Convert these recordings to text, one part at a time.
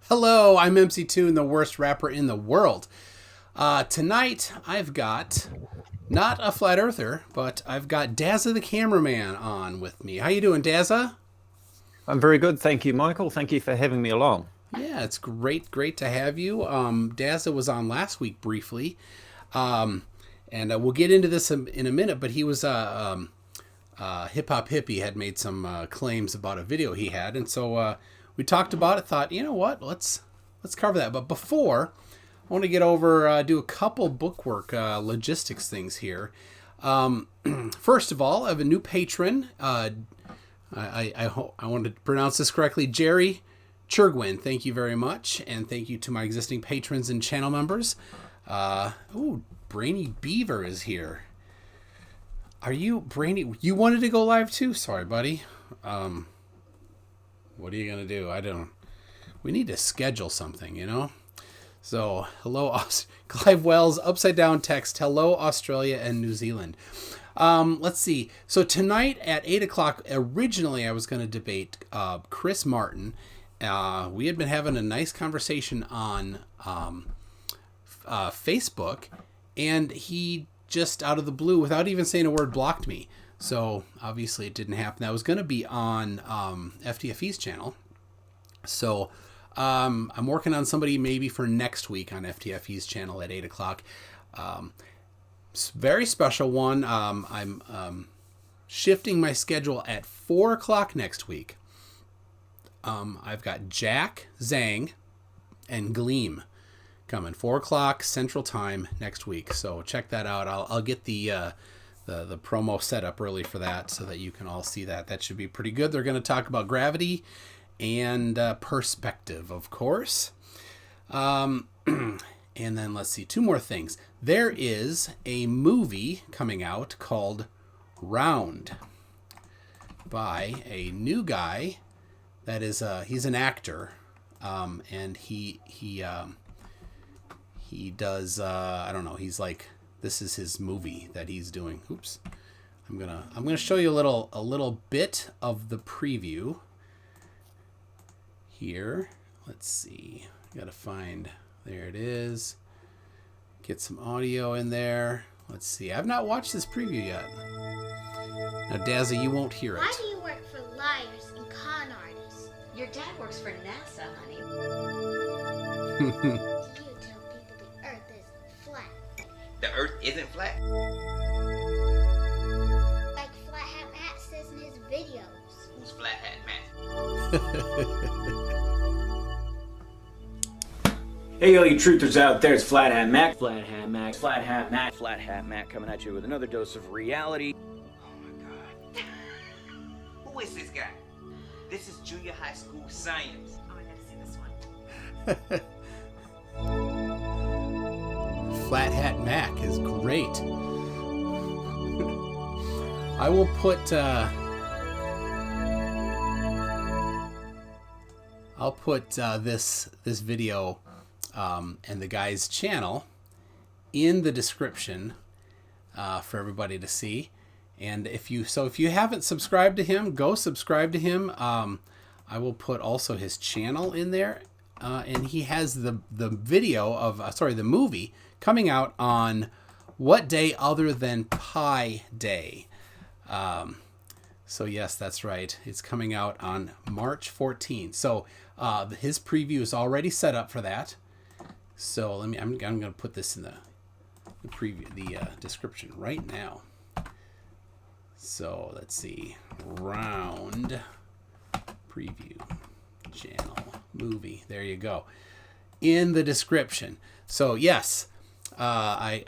Hello, I'm MC Toon, the worst rapper in the world. Tonight, I've got not a flat earther, but I've got Dazza the Camera Man on with me. How you doing, Dazza? I'm very good, thank you, Michael. Thank you for having me along. Yeah, it's great to have you. Dazza was on last week briefly, um, and we'll get into this in a minute. But he was hip hop hippie had made some claims about a video he had, and so we talked about it. Thought, you know what, let's cover that. But before, I want to get over do a couple bookwork logistics things here. First of all, I have a new patron. I want to pronounce this correctly, Jerry Churgwin. Thank you very much, and thank you to my existing patrons and channel members. Brainy Beaver is here. Are you Brainy? You wanted to go live too? Sorry, buddy. What are you gonna do? I don't. We need to schedule something, you know. So, hello, Clive Wells, upside down text. Hello, Australia and New Zealand. Let's see. So tonight at 8 o'clock, originally I was going to debate Chris Martin. We had been having a nice conversation on Facebook, and he just out of the blue, without even saying a word, blocked me. So obviously it didn't happen. That was going to be on FTFE's channel. So I'm working on somebody maybe for next week on FTFE's channel at 8 o'clock. Very special one. I'm shifting my schedule at 4 o'clock next week. I've got Jack, Zhang, and Gleam coming 4 o'clock Central Time next week. So check that out. I'll get the promo set up early for that so that you can all see that. That should be pretty good. They're going to talk about gravity and perspective, of course. And then let's see, two more things. There is a movie coming out called Round by a new guy that is he's an actor, and he does I don't know, he's like, this is his movie that he's doing. Oops. I'm gonna show you a little bit of the preview here. Let's see. Gotta find, there it is. Get some audio in there. Let's see. I've not watched this preview yet. Now, Dazza, you won't hear it. Why do you work for liars and con artists? Your dad works for NASA, honey. Do you tell people the earth is flat? The earth isn't flat. Like Flat Hat Matt says in his videos. Who's Flat Hat Matt? Hey, all you truthers out there, it's Flat Hat Mac. Flat Hat Mac. Flat Hat Mac. Flat Hat Mac coming at you with another dose of reality. Oh my god. Who is this guy? This is junior high school science. Oh, I gotta see this one. Flat Hat Mac is great. I will put I'll put this video and the guy's channel in the description for everybody to see. And if you haven't subscribed to him, go subscribe to him. I will put also his channel in there, and he has the video of the movie coming out on what day other than Pi Day. So yes, that's right. It's coming out on March 14th. So his preview is already set up for that. So I'm going to put this in the preview, the description right now. So let's see, Round preview channel movie. There you go, in the description. So yes, I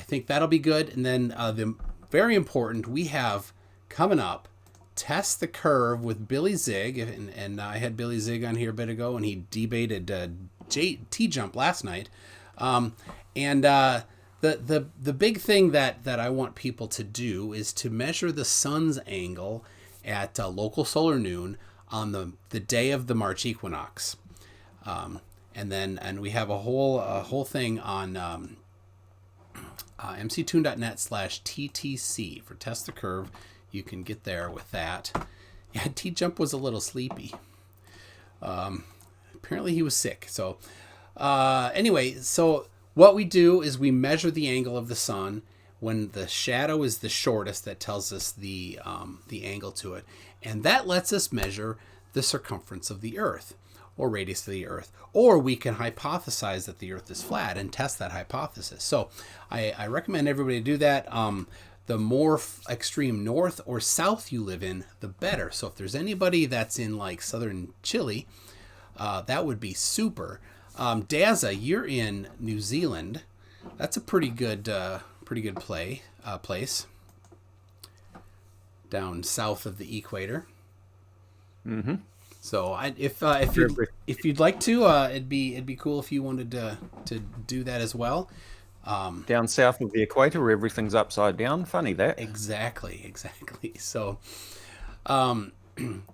think that'll be good. And then the very important, we have coming up, Test the Curve with Billy Zig, and I had Billy Zig on here a bit ago, and he debated T-Jump last night. The big thing that I want people to do is to measure the sun's angle at local solar noon on the day of the March equinox. And we have a whole thing on mctoon.net/TTC for Test the Curve. You can get there with that. Yeah, T-Jump was a little sleepy. apparently he was sick. So anyway, so what we do is we measure the angle of the sun when the shadow is the shortest. That tells us the angle to it, and that lets us measure the circumference of the Earth, or radius of the Earth. Or we can hypothesize that the Earth is flat and test that hypothesis. So I recommend everybody do that. The more extreme north or south you live in, the better. So if there's anybody that's in like southern Chile, that would be super. Dazza, you're in New Zealand. That's a pretty good place down south of the equator. Mm-hmm. So if you'd like to, it'd be cool if you wanted to do that as well. Down south of the equator, where everything's upside down. Funny that. Exactly. So,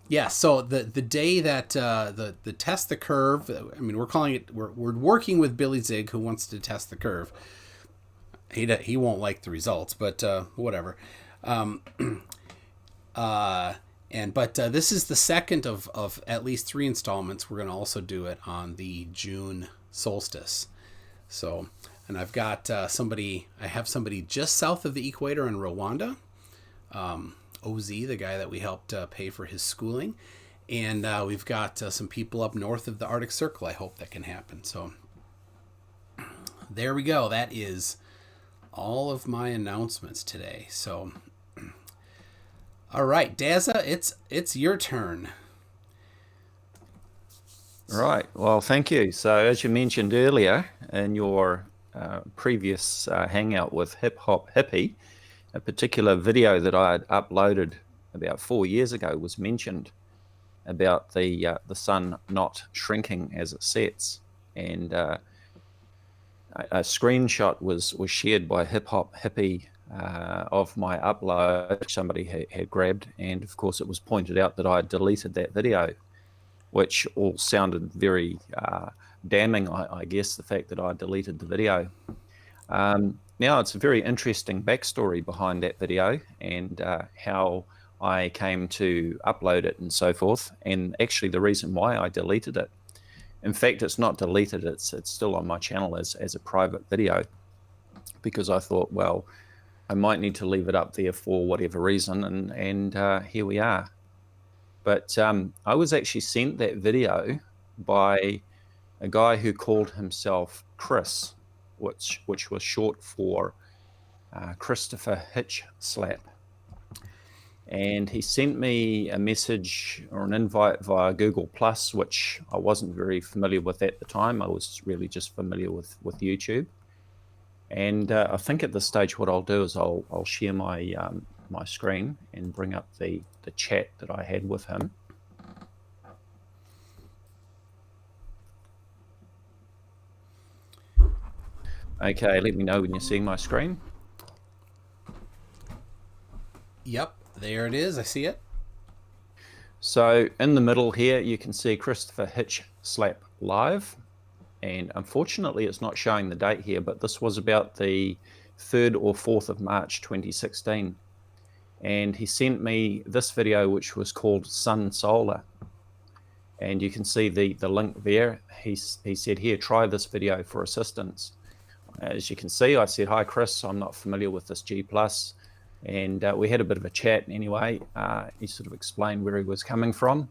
yeah. So the day that the test the curve. I mean, we're calling it. We're working with Billy Zig, who wants to test the curve. He won't like the results, but whatever. But this is the second of at least 3 installments. We're going to also do it on the June solstice. So, and I've got somebody just south of the equator in Rwanda, OZ, the guy that we helped pay for his schooling. And we've got some people up north of the Arctic Circle. I hope that can happen. So there we go. That is all of my announcements today. So, all right, Dazza, it's your turn. Right. Well, thank you. So, as you mentioned earlier in your previous hangout with Hip Hop Hippie, a particular video that I had uploaded about 4 years ago was mentioned about the sun not shrinking as it sets, and a screenshot was shared by Hip Hop Hippie of my upload, which somebody had grabbed, and of course it was pointed out that I had deleted that video, which all sounded very damning, I guess, the fact that I deleted the video. Now, it's a very interesting backstory behind that video, and how I came to upload it and so forth, and actually the reason why I deleted it. In fact, it's not deleted, it's still on my channel as a private video, because I thought, well, I might need to leave it up there for whatever reason, and here we are. But I was actually sent that video by a guy who called himself Chris, which was short for Christopher Hitch Slap. And he sent me a message or an invite via Google Plus, which I wasn't very familiar with at the time. I was really just familiar with YouTube. And I think at this stage what I'll do is I'll share my my screen and bring up the chat that I had with him. Okay, let me know when you're seeing my screen. Yep, there it is. I see it. So in the middle here, you can see Christopher Hitch Slap live. And unfortunately, it's not showing the date here, but this was about the 3rd or 4th of March 2016. And he sent me this video, which was called Sun Solar. And you can see the link there. He said, here, try this video for assistance. As you can see, I said, hi, Chris, I'm not familiar with this G+. And we had a bit of a chat anyway. He sort of explained where he was coming from.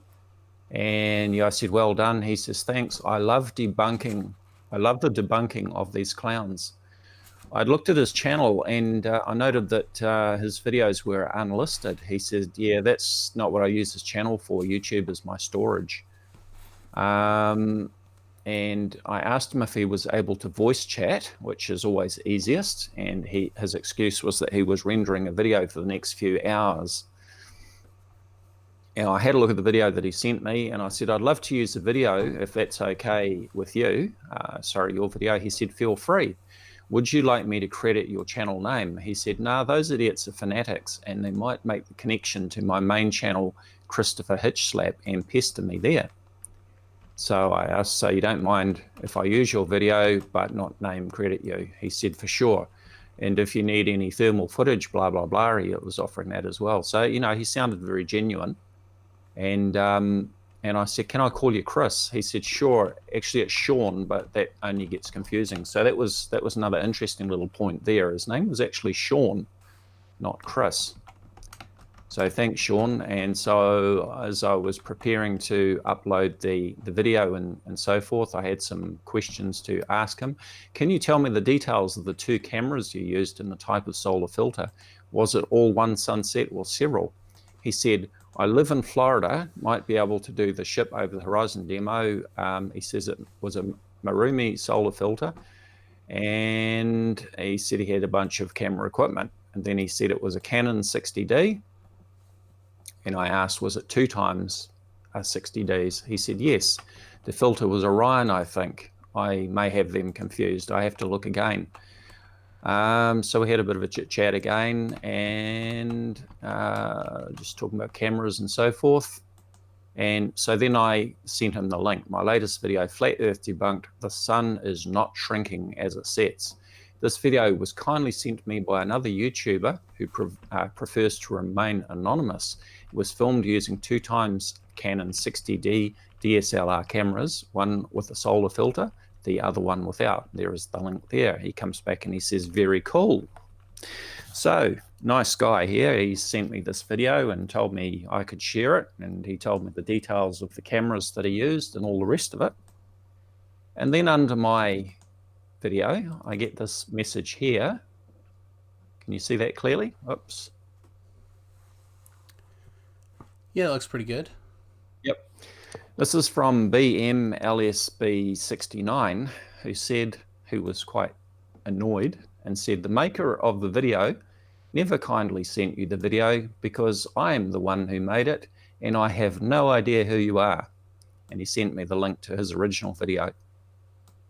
And I said, well done. He says, thanks. I love debunking. I love the debunking of these clowns. I looked at his channel and I noted that his videos were unlisted. He said, yeah, that's not what I use this channel for. YouTube is my storage. And I asked him if he was able to voice chat, which is always easiest. And his excuse was that he was rendering a video for the next few hours. And I had a look at the video that he sent me, and I said, I'd love to use the video if that's okay with you. Sorry, your video. He said, feel free. Would you like me to credit your channel name? He said, no, those idiots are fanatics, and they might make the connection to my main channel, Christopher Hitch Slap, and pester me there. So I asked, so you don't mind if I use your video, but not name credit you? He said, for sure. And if you need any thermal footage, blah, blah, blah, he was offering that as well. So, he sounded very genuine. And And I said, can I call you Chris? He said, sure. Actually, it's Sean, but that only gets confusing. So that was another interesting little point there. His name was actually Sean, not Chris. So thanks, Sean. And so as I was preparing to upload the video and so forth, I had some questions to ask him. Can you tell me the details of the 2 cameras you used and the type of solar filter? Was it all one sunset or several? He said, I live in Florida, might be able to do the ship over the horizon demo. He says it was a Marumi solar filter, and he said he had a bunch of camera equipment. And then he said it was a Canon 60D. And I asked, was it 2 times 60Ds? He said, yes. The filter was Orion, I think. I may have them confused. I have to look again. So we had a bit of a chit chat again, and just talking about cameras and so forth. And so then I sent him the link. My latest video, Flat Earth Debunked, the sun is not shrinking as it sets. This video was kindly sent to me by another YouTuber who prefers to remain anonymous. It was filmed using 2 times Canon 60D DSLR cameras, one with a solar filter, the other one without. There is the link there. He comes back and he says, very cool. So, nice guy here. He sent me this video and told me I could share it, and he told me the details of the cameras that he used and all the rest of it. And then under my video, I get this message here. Can you see that clearly? Oops. Yeah, it looks pretty good. Yep. This is from BMLSB69, who was quite annoyed and said, the maker of the video never kindly sent you the video because I am the one who made it and I have no idea who you are. And he sent me the link to his original video.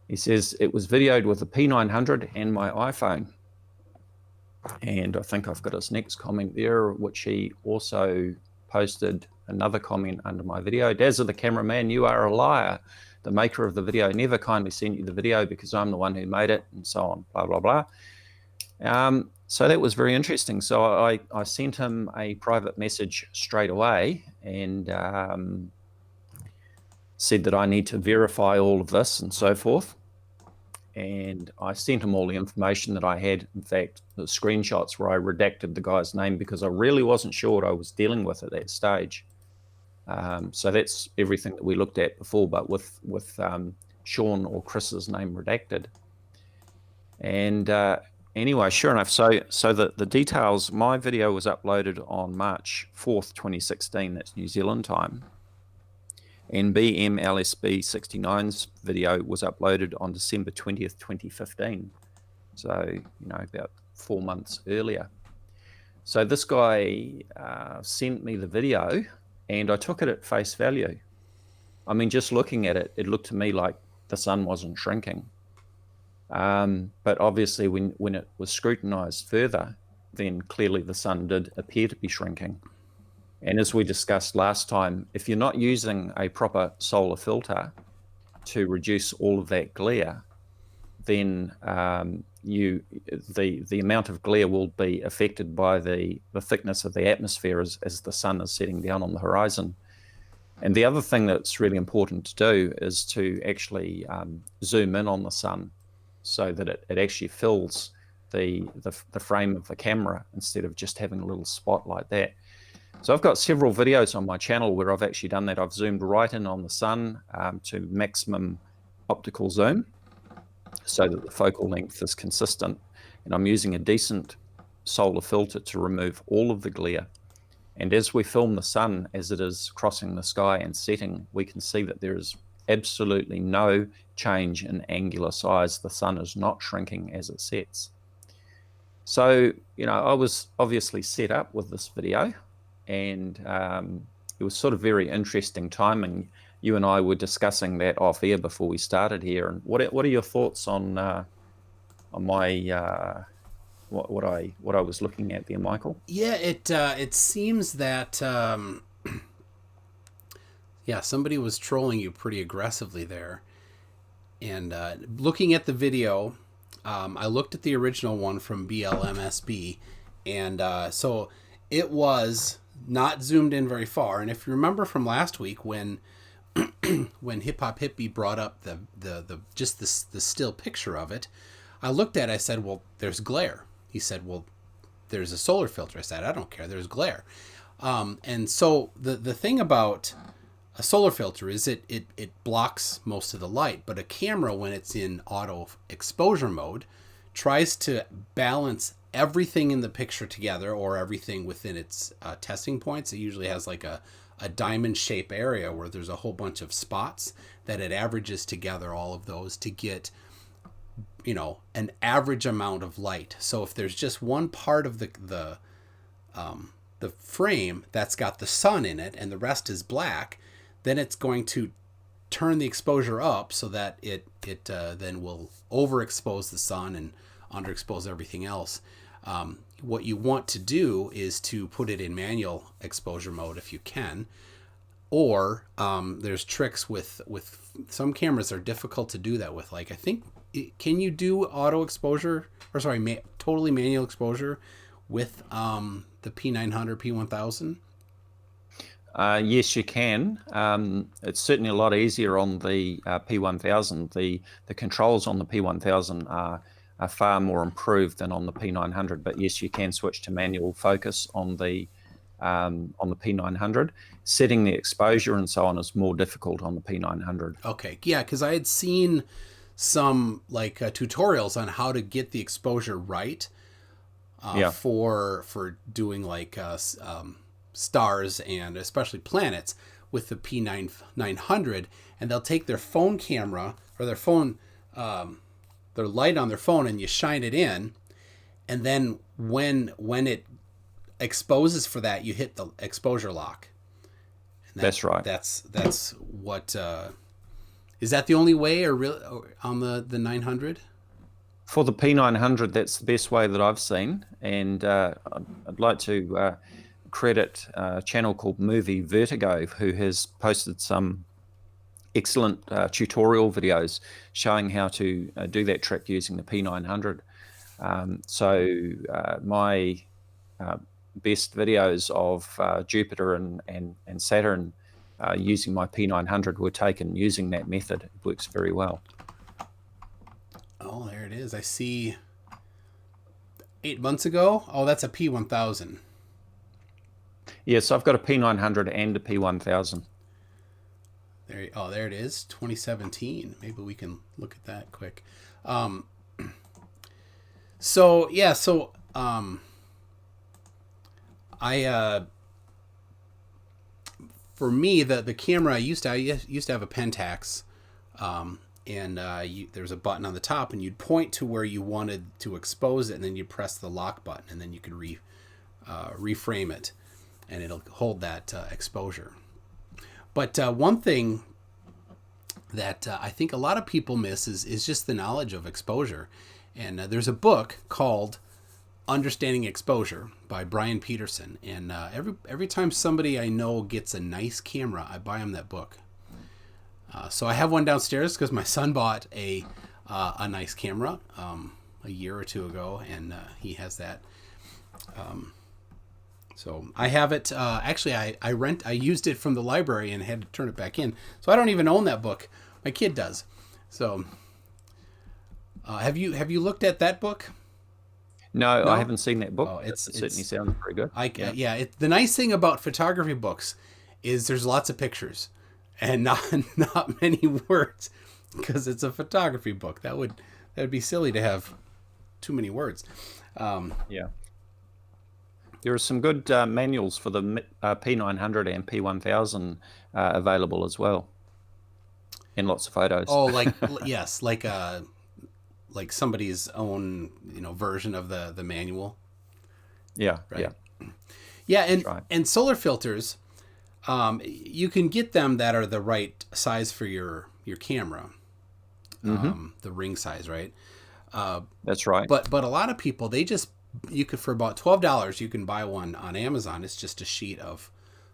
He says it was videoed with a P900 and my iPhone. And I think I've got his next comment there, which he also posted another comment under my video. Dazza the Camera Man, you are a liar. The maker of the video never kindly sent you the video because I'm the one who made it, and so on, blah, blah, blah. So that was very interesting. So I sent him a private message straight away and said that I need to verify all of this and so forth. And I sent him all the information that I had. In fact, the screenshots where I redacted the guy's name because I really wasn't sure what I was dealing with at that stage. So that's everything that we looked at before, but with Sean or Chris's name redacted. And anyway, sure enough, so the details, my video was uploaded on March 4th, 2016, that's New Zealand time. And BMLSB69's video was uploaded on December 20th, 2015. So, about 4 months earlier. So this guy sent me the video and I took it at face value. I mean, just looking at it, it looked to me like the sun wasn't shrinking. But obviously when it was scrutinized further, then clearly the sun did appear to be shrinking. And as we discussed last time, if you're not using a proper solar filter to reduce all of that glare, then the amount of glare will be affected by the thickness of the atmosphere as the sun is setting down on the horizon. And the other thing that's really important to do is to actually zoom in on the sun so that it actually fills the frame of the camera instead of just having a little spot like that. So I've got several videos on my channel where I've actually done that. I've zoomed right in on the sun to maximum optical zoom so that the focal length is consistent. And I'm using a decent solar filter to remove all of the glare. And as we film the sun as it is crossing the sky and setting, we can see that there is absolutely no change in angular size. The sun is not shrinking as it sets. So, I was obviously set up with this video, and it was sort of very interesting timing. You and I were discussing that off air before we started here. And what are your thoughts on my what I was looking at there, Michael? Yeah, it seems that somebody was trolling you pretty aggressively there. And looking at the video, I looked at the original one from BLMSB, and so it was not zoomed in very far. And if you remember from last week when when Hip Hop Hippie brought up the just the still picture of it, I looked at it, I said, well, there's glare. He said, well, there's a solar filter. I said, I don't care, there's glare. And so the thing about a solar filter is it blocks most of the light, but a camera, when it's in auto exposure mode, tries to balance everything in the picture together, or everything within its testing points. It usually has like a diamond shape area where there's a whole bunch of spots that it averages together, all of those, to get, you know, an average amount of light. So if there's just one part of the frame that's got the sun in it and the rest is black, then it's going to turn the exposure up so that it then will overexpose the sun and underexpose everything else. What you want to do is to put it in manual exposure mode if you can, or there's tricks with some cameras are difficult to do that with. Like, I think, can you do auto exposure, or sorry, totally manual exposure with the P900, P1000? Yes, you can. It's certainly a lot easier on the P1000. The controls on the P1000 are far more improved than on the P900. But yes, you can switch to manual focus on the P900. Setting the exposure and so on is more difficult on the P900. Okay, yeah, because I had seen some like tutorials on how to get the exposure right for doing like stars and especially planets with the P900, and they'll take their phone camera or their phone, their light on their phone, and you shine it in, and then when it exposes for that, you hit the exposure lock. And that's right. That's what is that the only way, or really, on the 900? For the P900, that's the best way that I've seen, and I'd like to credit a channel called Movie Vertigo, who has posted some excellent tutorial videos showing how to do that trick using the P900. My best videos of Jupiter and Saturn using my P900 were taken using that method. It works very well. Oh, there it is. I see 8 months ago. Oh, that's a P1000. Yes, I've got a P900 and a P1000. There it is, 2017. Maybe we can look at that quick. For me, the camera I used to have a Pentax, and there's a button on the top, and you'd point to where you wanted to expose it, and then you press the lock button, and then you could reframe it, and it'll hold that exposure. But one thing that I think a lot of people miss is just the knowledge of exposure. And there's a book called Understanding Exposure by Brian Peterson. And every time somebody I know gets a nice camera, I buy them that book. So I have one downstairs because my son bought a nice camera a year or two ago, and he has that. So I have it. Actually, I used it from the library and had to turn it back in. So I don't even own that book. My kid does. So have you looked at that book? No, I haven't seen that book. Oh, it certainly sounds pretty good. The nice thing about photography books is there's lots of pictures and not many words, because it's a photography book. That would be silly to have too many words. Yeah. There are some good manuals for the P900 and P1000 available as well, and lots of photos. Oh, yes, like somebody's own version of the manual. Yeah, right. Yeah, and solar filters, you can get them that are the right size for your camera, the ring size, right? That's right. But a lot of people, you could, for about $12, you can buy one on Amazon. It's just a sheet of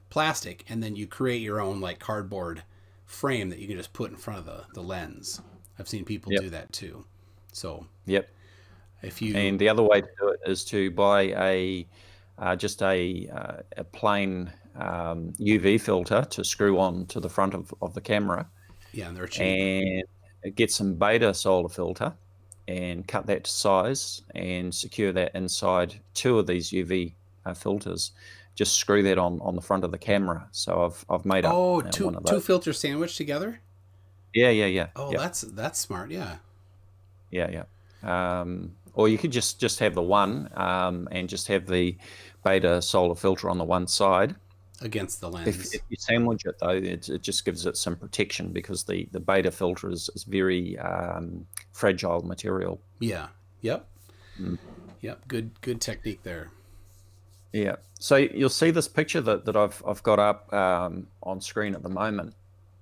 plastic, and then you create your own like cardboard frame that you can just put in front of the lens. I've seen people do that too. So and the other way to do it is to buy just a plain UV filter to screw on to the front of the camera. Yeah, and they're cheap. And get some beta solar filter and cut that to size and secure that inside 2 of these UV filters. Just screw that on the front of the camera. So I've made up Oh, one of two those. filters sandwiched together? Yeah. Oh, yeah. that's smart. Yeah. Yeah. Or you could just have the one and just have the beta solar filter on the one side. Against the lens. If you sandwich it, though, it just gives it some protection, because the beta filter is very fragile material. Yeah. Yep. Yep. Good technique there. Yeah. So you'll see this picture that I've got up on screen at the moment.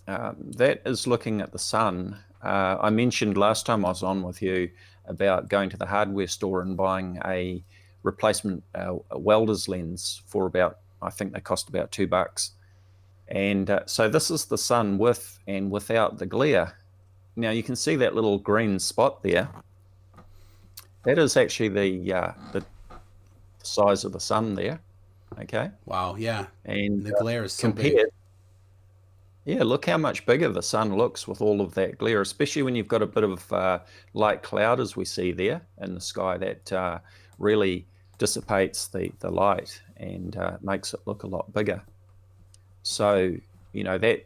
That is looking at the sun. I mentioned last time I was on with you about going to the hardware store and buying a replacement welder's lens for about, I think they cost about $2. And so this is the sun with and without the glare. Now you can see that little green spot there. That is actually the size of the sun there. Okay. Wow. Yeah. And the glare is so compared, big. yeah, look how much bigger the sun looks with all of that glare, especially when you've got a bit of light cloud, as we see there in the sky, that really dissipates the light and makes it look a lot bigger. So, you know, that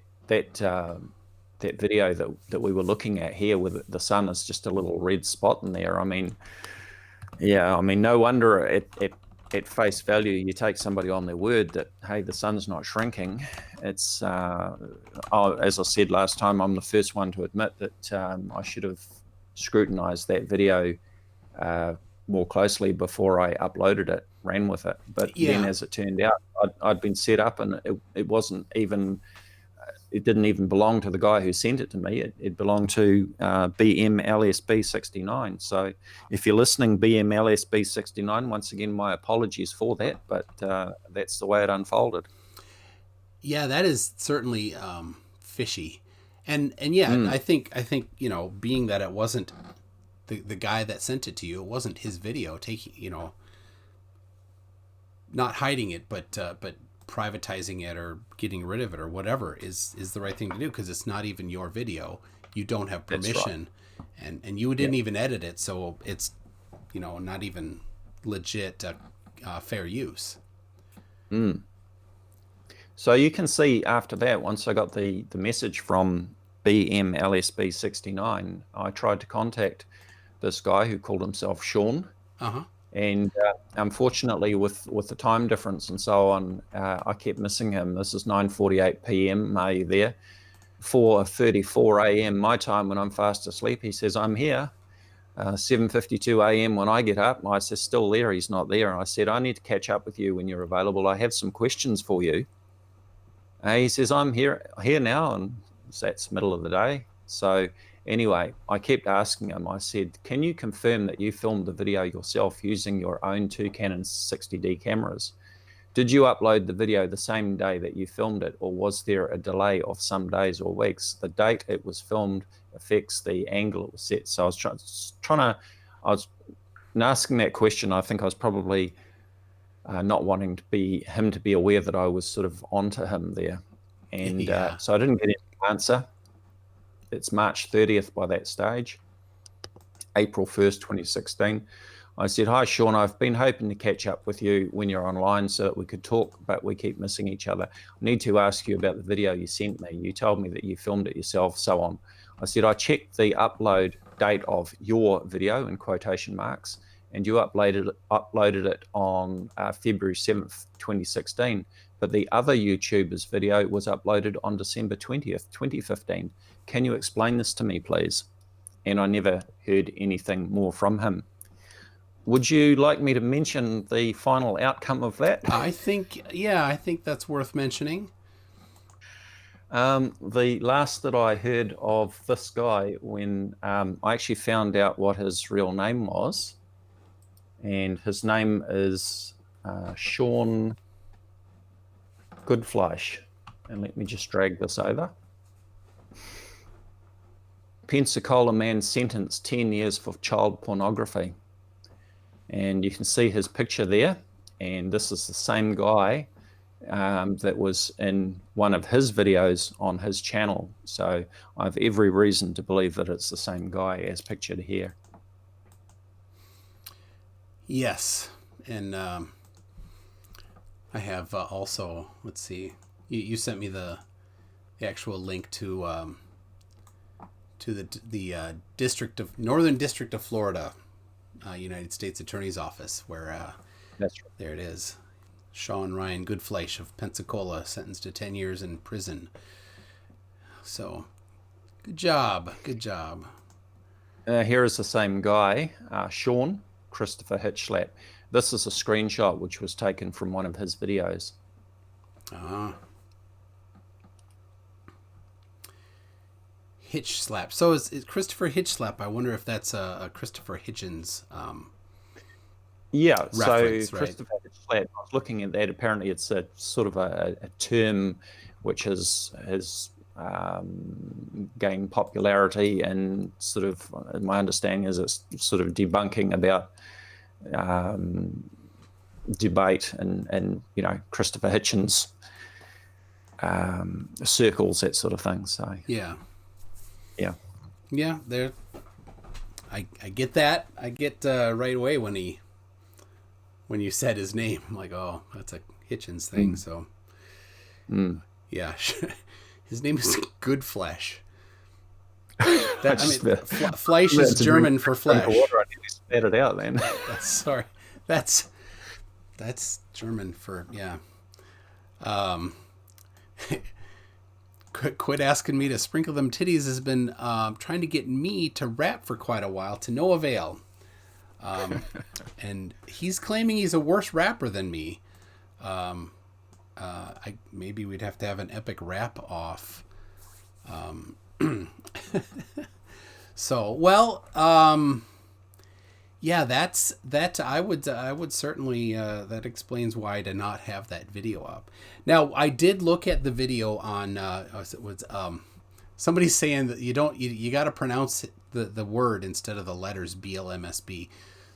video that we were looking at here, with the sun is just a little red spot in there. I mean, yeah, I mean, no wonder at face value you take somebody on their word that, hey, the sun's not shrinking. It's as I said last time, I'm the first one to admit that I should have scrutinized that video more closely before I uploaded it, ran with it. But then, as it turned out, I'd been set up, and it wasn't even, it didn't even belong to the guy who sent it to me. It belonged to BMLSB69. So if you're listening, BMLSB69, once again, my apologies for that, but that's the way it unfolded. Yeah, that is certainly fishy. And yeah, I think, you know, being that it wasn't the guy that sent it to you, it wasn't his video, taking, you know, not hiding it, but privatizing it or getting rid of it or whatever is the right thing to do, because it's not even your video. You don't have permission. That's right. And you didn't even edit it, so it's, you know, not even legit fair use. So you can see after that, once I got the message from BMLSB69, I tried to contact this guy who called himself Sean. And unfortunately, with the time difference and so on, I kept missing him. This is 9:48 p.m. Are you there? 4:34 a.m. my time when I'm fast asleep. He says, I'm here. 7:52 a.m. when I get up. I said, still there? He's not there. I said, I need to catch up with you when you're available. I have some questions for you. He says, I'm here now, and that's middle of the day. So anyway, I kept asking him. I said, can you confirm that you filmed the video yourself using your own 2 Canon 60D cameras? Did you upload the video the same day that you filmed it, or was there a delay of some days or weeks? The date it was filmed affects the angle it was set. So I was I was asking that question. I think I was probably not wanting him to be aware that I was sort of onto him there. And so I didn't get any answer. It's March 30th by that stage, April 1st, 2016. I said, hi, Sean, I've been hoping to catch up with you when you're online so that we could talk, but we keep missing each other. I need to ask you about the video you sent me. You told me that you filmed it yourself, so on. I said, I checked the upload date of your video, in quotation marks, and you uploaded it on February 7th, 2016. But the other YouTuber's video was uploaded on December 20th, 2015. Can you explain this to me, please? And I never heard anything more from him. Would you like me to mention the final outcome of that? I think that's worth mentioning. The last that I heard of this guy, when I actually found out what his real name was, and his name is Sean Goodfleisch. And let me just drag this over. Pensacola man sentenced 10 years for child pornography. And you can see his picture there. And this is the same guy that was in one of his videos on his channel. So I have every reason to believe that it's the same guy as pictured here. Yes, and I have also, let's see, you sent me the actual link to the Northern District of Florida, United States Attorney's Office, where That's right. there it is. Sean Ryan Goodfleisch of Pensacola, sentenced to 10 years in prison. So, good job. Good job. Here is the same guy, Sean Christopher Hitchlap. This is a screenshot which was taken from one of his videos. Hitch-slap. So is Christopher Hitch-slap, I wonder if that's a Christopher Hitchens Yeah, reference, so right? Christopher Hitchhlap, I was looking at that. Apparently it's a sort of a term which has gained popularity, and sort of, my understanding is it's sort of debunking about debate and Christopher Hitchens circles, that sort of thing. So Yeah. yeah. Yeah, there. I get that. I get right away when you said his name. I'm like, oh, that's a Hitchens thing. So yeah, his name is Goodflesh. Fleisch is German for flesh. I nearly spat it out, then. Sorry, that's German for, yeah. Quit asking me to sprinkle them titties has been trying to get me to rap for quite a while, to no avail. And he's claiming he's a worse rapper than me. Maybe we'd have to have an epic rap off. So, well, yeah, that I would certainly, that explains why I did not have that video up. Now, I did look at the video on, somebody's saying that you got to pronounce the word instead of the letters BLMSB.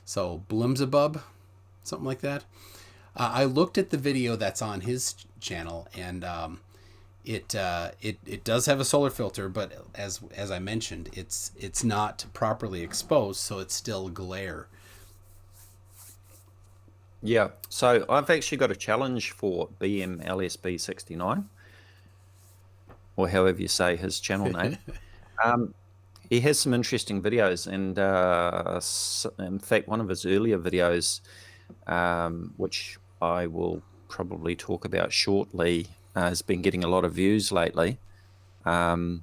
So, Blimzabub, something like that. I looked at the video that's on his channel, and it does have a solar filter, but as I mentioned, it's not properly exposed, so it's still glare. Yeah, so I've actually got a challenge for BMLSB69, or however you say his channel name. He has some interesting videos, and in fact, one of his earlier videos, which I will probably talk about shortly, has been getting a lot of views lately. But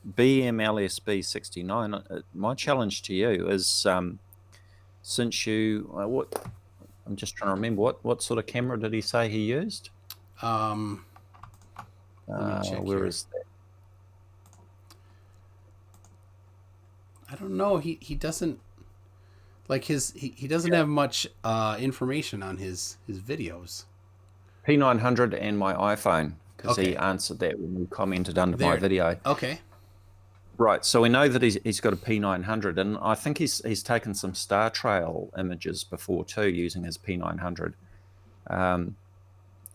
BMLSB69, my challenge to you is, since you, I'm just trying to remember, what sort of camera did he say he used? Let me check where here. is that? I don't know. He doesn't like he doesn't have much information on his videos. P900 and my iPhone, because Okay. he answered that when you commented under my There. video. Okay. Right, so we know that he's got a P900, and I think he's taken some star trail images before too, using his P900.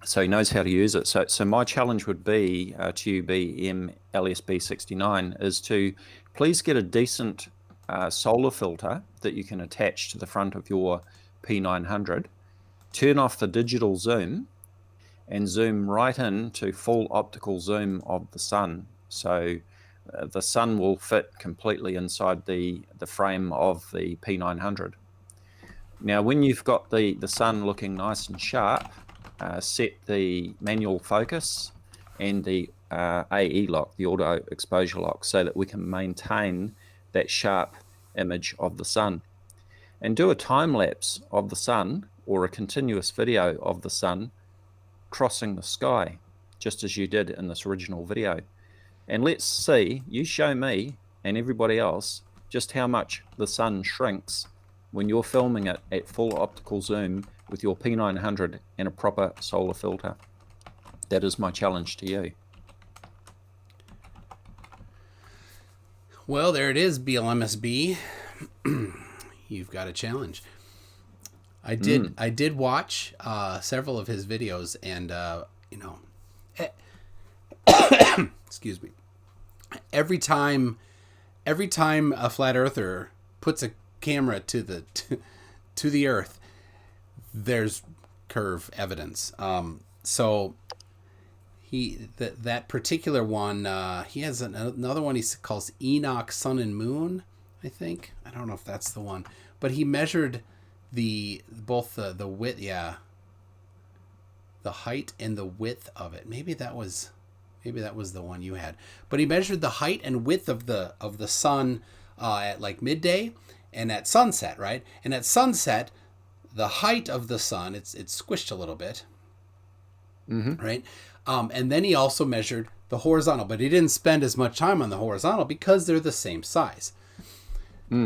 So he knows how to use it. So my challenge would be to you, BMLSB69, is to please get a decent solar filter that you can attach to the front of your P900, turn off the digital zoom, and zoom right in to full optical zoom of the sun. So the sun will fit completely inside the frame of the P900. Now, when you've got the sun looking nice and sharp, set the manual focus and the AE lock, the auto exposure lock, so that we can maintain that sharp image of the sun. And do a time lapse of the sun, or a continuous video of the sun crossing the sky, just as you did in this original video. And let's see, you show me and everybody else just how much the sun shrinks when you're filming it at full optical zoom with your P900 and a proper solar filter. That is my challenge to you. Well, there it is, BLMSB. You've got a challenge. I did watch several of his videos, and you know, excuse me. Every time a flat earther puts a camera to the Earth, there's curve evidence. So that particular one, he has another one he calls Enoch Sun and Moon, I think. I don't know if that's the one, but he measured both the width, the height and the width of it. Maybe that was the one you had. But he measured the height and width of the sun at like midday and at sunset, right? And at sunset, the height of the sun, it's squished a little bit, right? And then he also measured the horizontal, but he didn't spend as much time on the horizontal because they're the same size.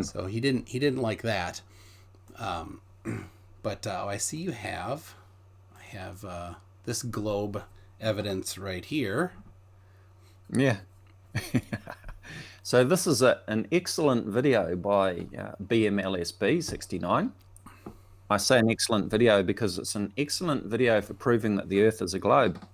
So he didn't like that. But I see you have, this globe evidence right here. Yeah. So this is an excellent video by BMLSB69. I say an excellent video because it's an excellent video for proving that the Earth is a globe.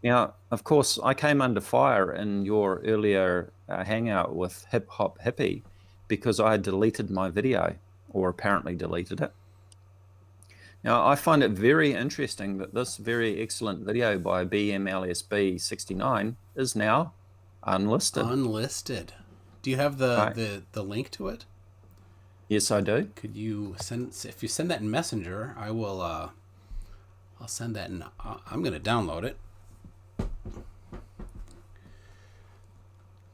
Now, of course, I came under fire in your earlier hangout with Hip Hop Hippie because I had deleted my video, or apparently deleted it. Now, I find it very interesting that this very excellent video by BMLSB69 is now unlisted. Unlisted. Do you have the link to it? Yes, I do. Could you if you send that in Messenger, I will, I'll send that in, I'm going to download it.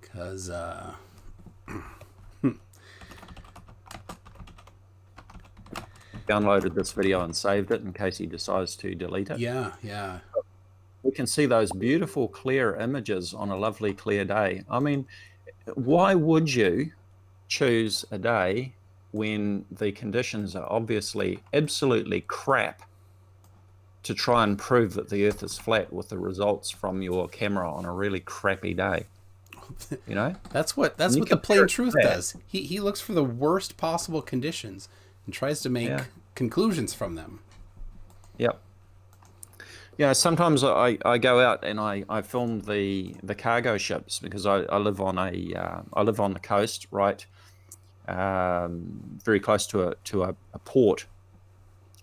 Because, downloaded this video and saved it in case he decides to delete it. Yeah. We can see those beautiful clear images on a lovely clear day. I mean, why would you choose a day when the conditions are obviously absolutely crap to try and prove that the Earth is flat with the results from your camera on a really crappy day? You know, that's what the plain truth does. He looks for the worst possible conditions and tries to make conclusions from them. Yep. Yeah, sometimes I go out and I film the cargo ships because I live on the coast, right, very close to a port,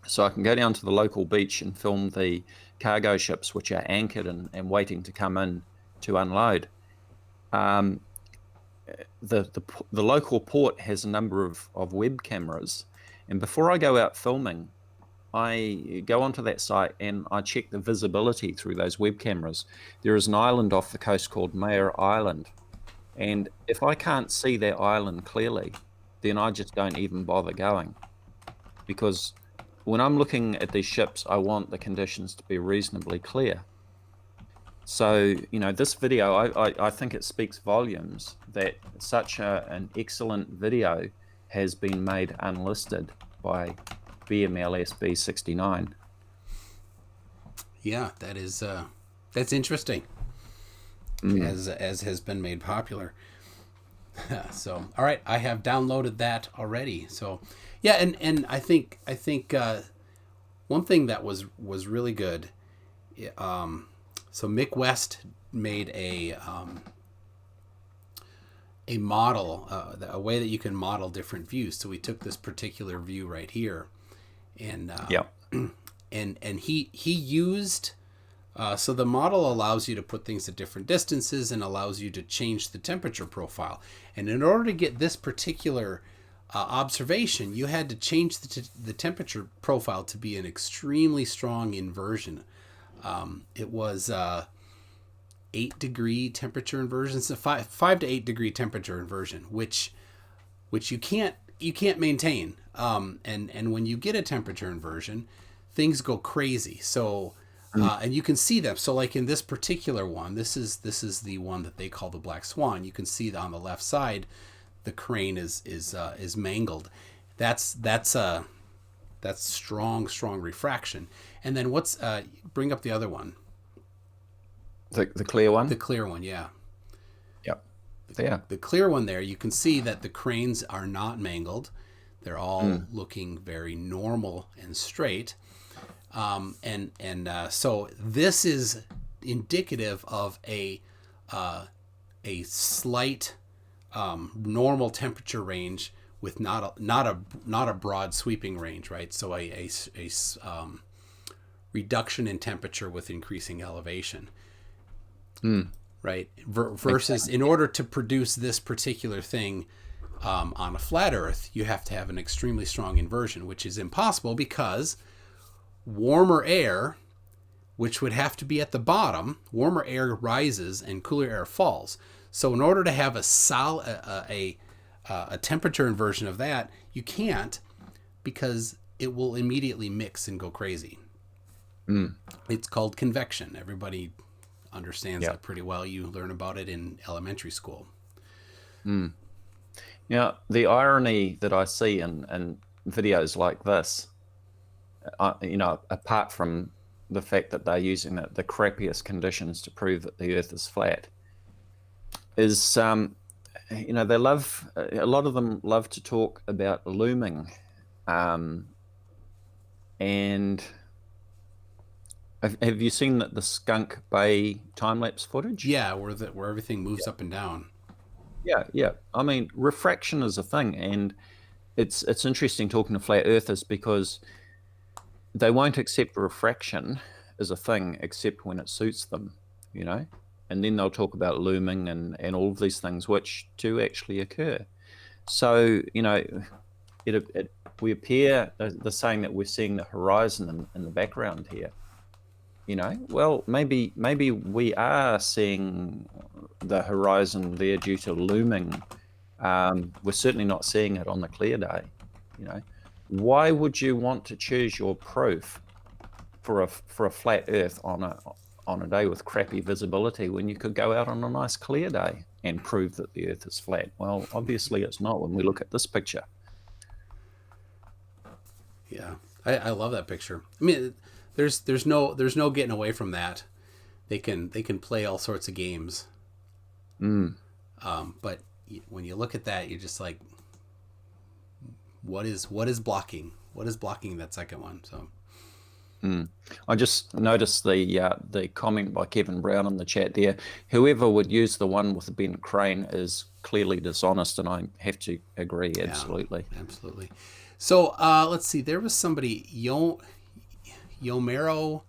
so I can go down to the local beach and film the cargo ships which are anchored and waiting to come in to unload. The local port has a number of web cameras, and before I go out filming, I go onto that site and I check the visibility through those web cameras. There is an island off the coast called Mayor Island, and if I can't see that island clearly, then I just don't even bother going, because when I'm looking at these ships, I want the conditions to be reasonably clear. So, you know, this video, I think it speaks volumes that such an excellent video has been made unlisted by BMLSB69. Yeah, that's interesting. As has been made popular. So, all right, I have downloaded that already. So, yeah, and I think one thing that was really good. So Mick West made a model, a way that you can model different views. So we took this particular view right here, and and he used. So the model allows you to put things at different distances and allows you to change the temperature profile. And in order to get this particular observation, you had to change the temperature profile to be an extremely strong inversion. It was 8-degree temperature inversion, so 5 to 8 degree temperature inversion, which you can't maintain. And when you get a temperature inversion, things go crazy. So. And you can see them. So like in this particular one, this is the one that they call the Black Swan. You can see on the left side, the crane is mangled. That's strong refraction. And then bring up the other one. The clear one? The clear one, yeah. Yep. The clear one there, you can see that the cranes are not mangled. They're all looking very normal and straight. So this is indicative of a slight normal temperature range with not a broad sweeping range, right? So a reduction in temperature with increasing elevation, right? Versus in order to produce this particular thing on a flat Earth, you have to have an extremely strong inversion, which is impossible because warmer air, which would have to be at the bottom, warmer air rises and cooler air falls. So in order to have a temperature inversion of that, you can't, because it will immediately mix and go crazy. It's called convection. Everybody understands that pretty well. You learn about it in elementary school. Now, the irony that I see in videos like this, apart from the fact that they're using the crappiest conditions to prove that the Earth is flat, is they love, a lot of them love to talk about looming, and have you seen the Skunk Bay time-lapse footage? Yeah, where everything moves up and down. Yeah. I mean, refraction is a thing, and it's interesting talking to flat earthers because they won't accept refraction as a thing except when it suits them, and then they'll talk about looming and all of these things which do actually occur. So, we appear, they're saying that we're seeing the horizon in the background here. Well, maybe we are seeing the horizon there due to looming. We're certainly not seeing it on the clear day. Why would you want to choose your proof for a flat Earth on a day with crappy visibility when you could go out on a nice clear day and prove that the Earth is flat? Well, obviously it's not when we look at this picture. Yeah, I love that picture. I mean, there's no getting away from that. They can play all sorts of games. But when you look at that, you're just like, what is blocking? What is blocking that second one? So. I just noticed the comment by Kevin Brown in the chat there. Whoever would use the one with the bent crane is clearly dishonest, and I have to agree. Absolutely. Yeah, absolutely. So let's see. There was somebody, Yomero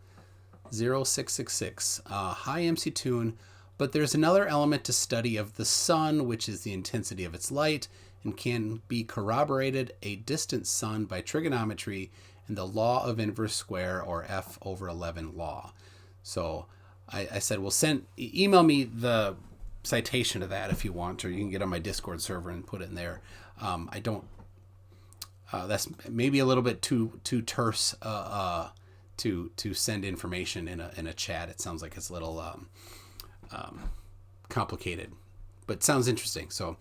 0666. Hi, MC Toon. But there's another element to study of the sun, which is the intensity of its light, and can be corroborated a distant sun by trigonometry and the law of inverse square, or F/11 law. So I said, well, email me the citation of that if you want, or you can get on my Discord server and put it in there. I don't. That's maybe a little bit too terse to send information in a chat. It sounds like it's a little complicated, but sounds interesting. So,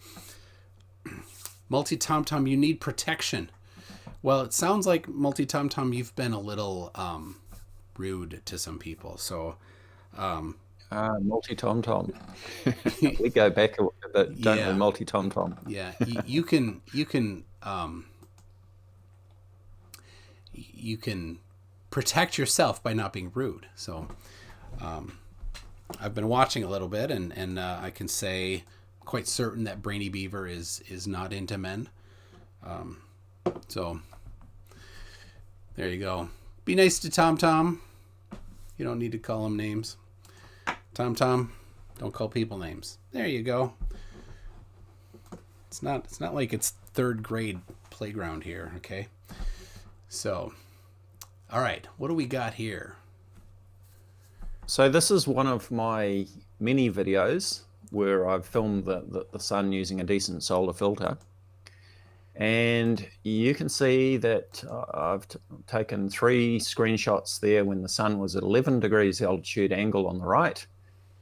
multi-tom-tom, you need protection. Well, it sounds like multi-tom-tom, you've been a little rude to some people. So, multi-tom-tom. We go back a bit, don't we? Multi-tom-tom. Yeah, you can protect yourself by not being rude. So, I've been watching a little bit, and I can say quite certain that Brainy Beaver is not into men. So there you go. Be nice to Tom Tom. You don't need to call him names. Tom Tom, don't call people names. There you go. It's not like it's third grade playground here, okay? So, all right, what do we got here? So this is one of my many videos where I've filmed the sun using a decent solar filter. And you can see that I've taken 3 screenshots there when the sun was at 11 degrees altitude angle on the right,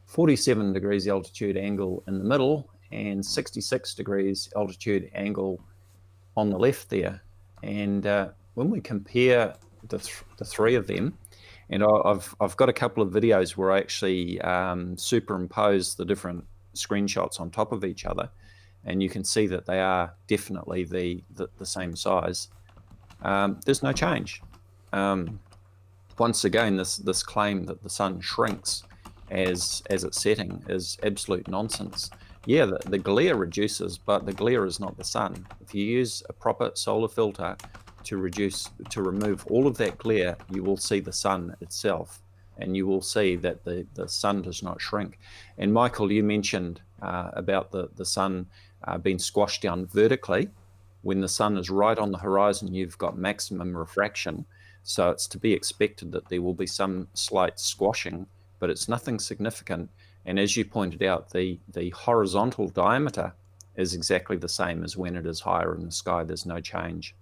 47 degrees altitude angle in the middle, and 66 degrees altitude angle on the left there. And when we compare the 3 of them, and I've got a couple of videos where I actually superimpose the different screenshots on top of each other. and you can see that they are definitely the same size. There's no change. Once again, this claim that the sun shrinks as it's setting is absolute nonsense. Yeah, the glare reduces, but the glare is not the sun. If you use a proper solar filter to remove all of that glare, you will see the sun itself, and you will see that the sun does not shrink. And Michael, you mentioned about the sun being squashed down vertically. When the sun is right on the horizon, you've got maximum refraction. So it's to be expected that there will be some slight squashing, but it's nothing significant. And as you pointed out, the horizontal diameter is exactly the same as when it is higher in the sky. There's no change.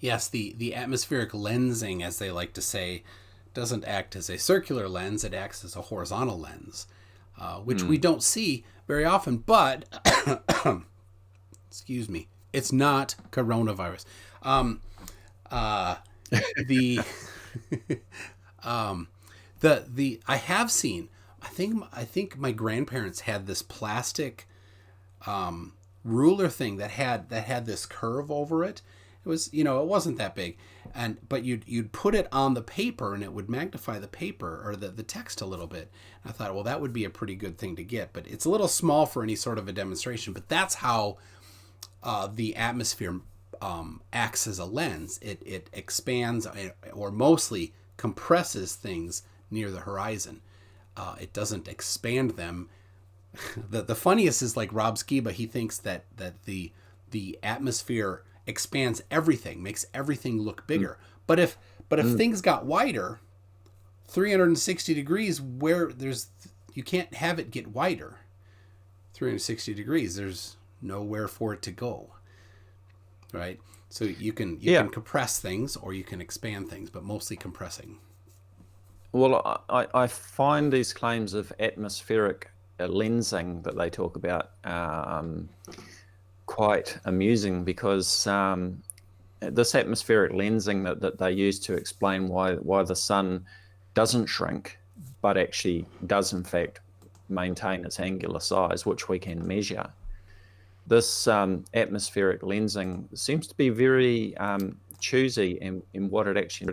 Yes, the atmospheric lensing, as they like to say, doesn't act as a circular lens. It acts as a horizontal lens, which we don't see very often. But, excuse me, it's not coronavirus. I have seen, I think my grandparents had this plastic ruler thing that had this curve over it. It was, it wasn't that big, but you'd put it on the paper and it would magnify the paper or the text a little bit. And I thought, well, that would be a pretty good thing to get, but it's a little small for any sort of a demonstration. But that's how the atmosphere acts as a lens. It expands or mostly compresses things near the horizon. It doesn't expand them. The funniest is like Rob Skiba. He thinks that the atmosphere expands everything, makes everything look bigger. But if things got wider, 360 degrees, where you can't have it get wider. 360 degrees, there's nowhere for it to go. Right? So you can compress things or you can expand things, but mostly compressing. Well, I find these claims of atmospheric lensing that they talk about quite amusing, because this atmospheric lensing that they use to explain why the sun doesn't shrink, but actually does in fact maintain its angular size, which we can measure. This atmospheric lensing seems to be very choosy in what it actually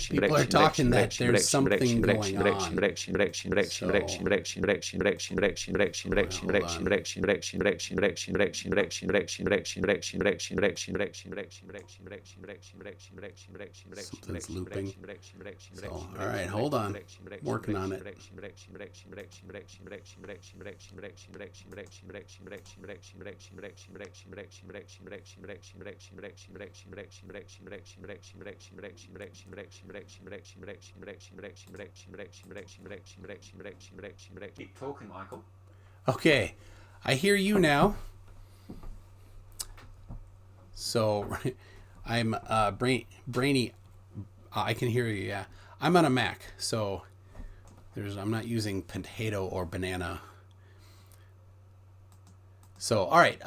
People are talking that there's something going on. Something's looping. So, all right, hold on. I'm working on it. Keep talking, Michael. Okay, I hear you now. So, I'm brainy. I can hear you. Yeah, I'm on a Mac, so I'm not using potato or banana. So, all right.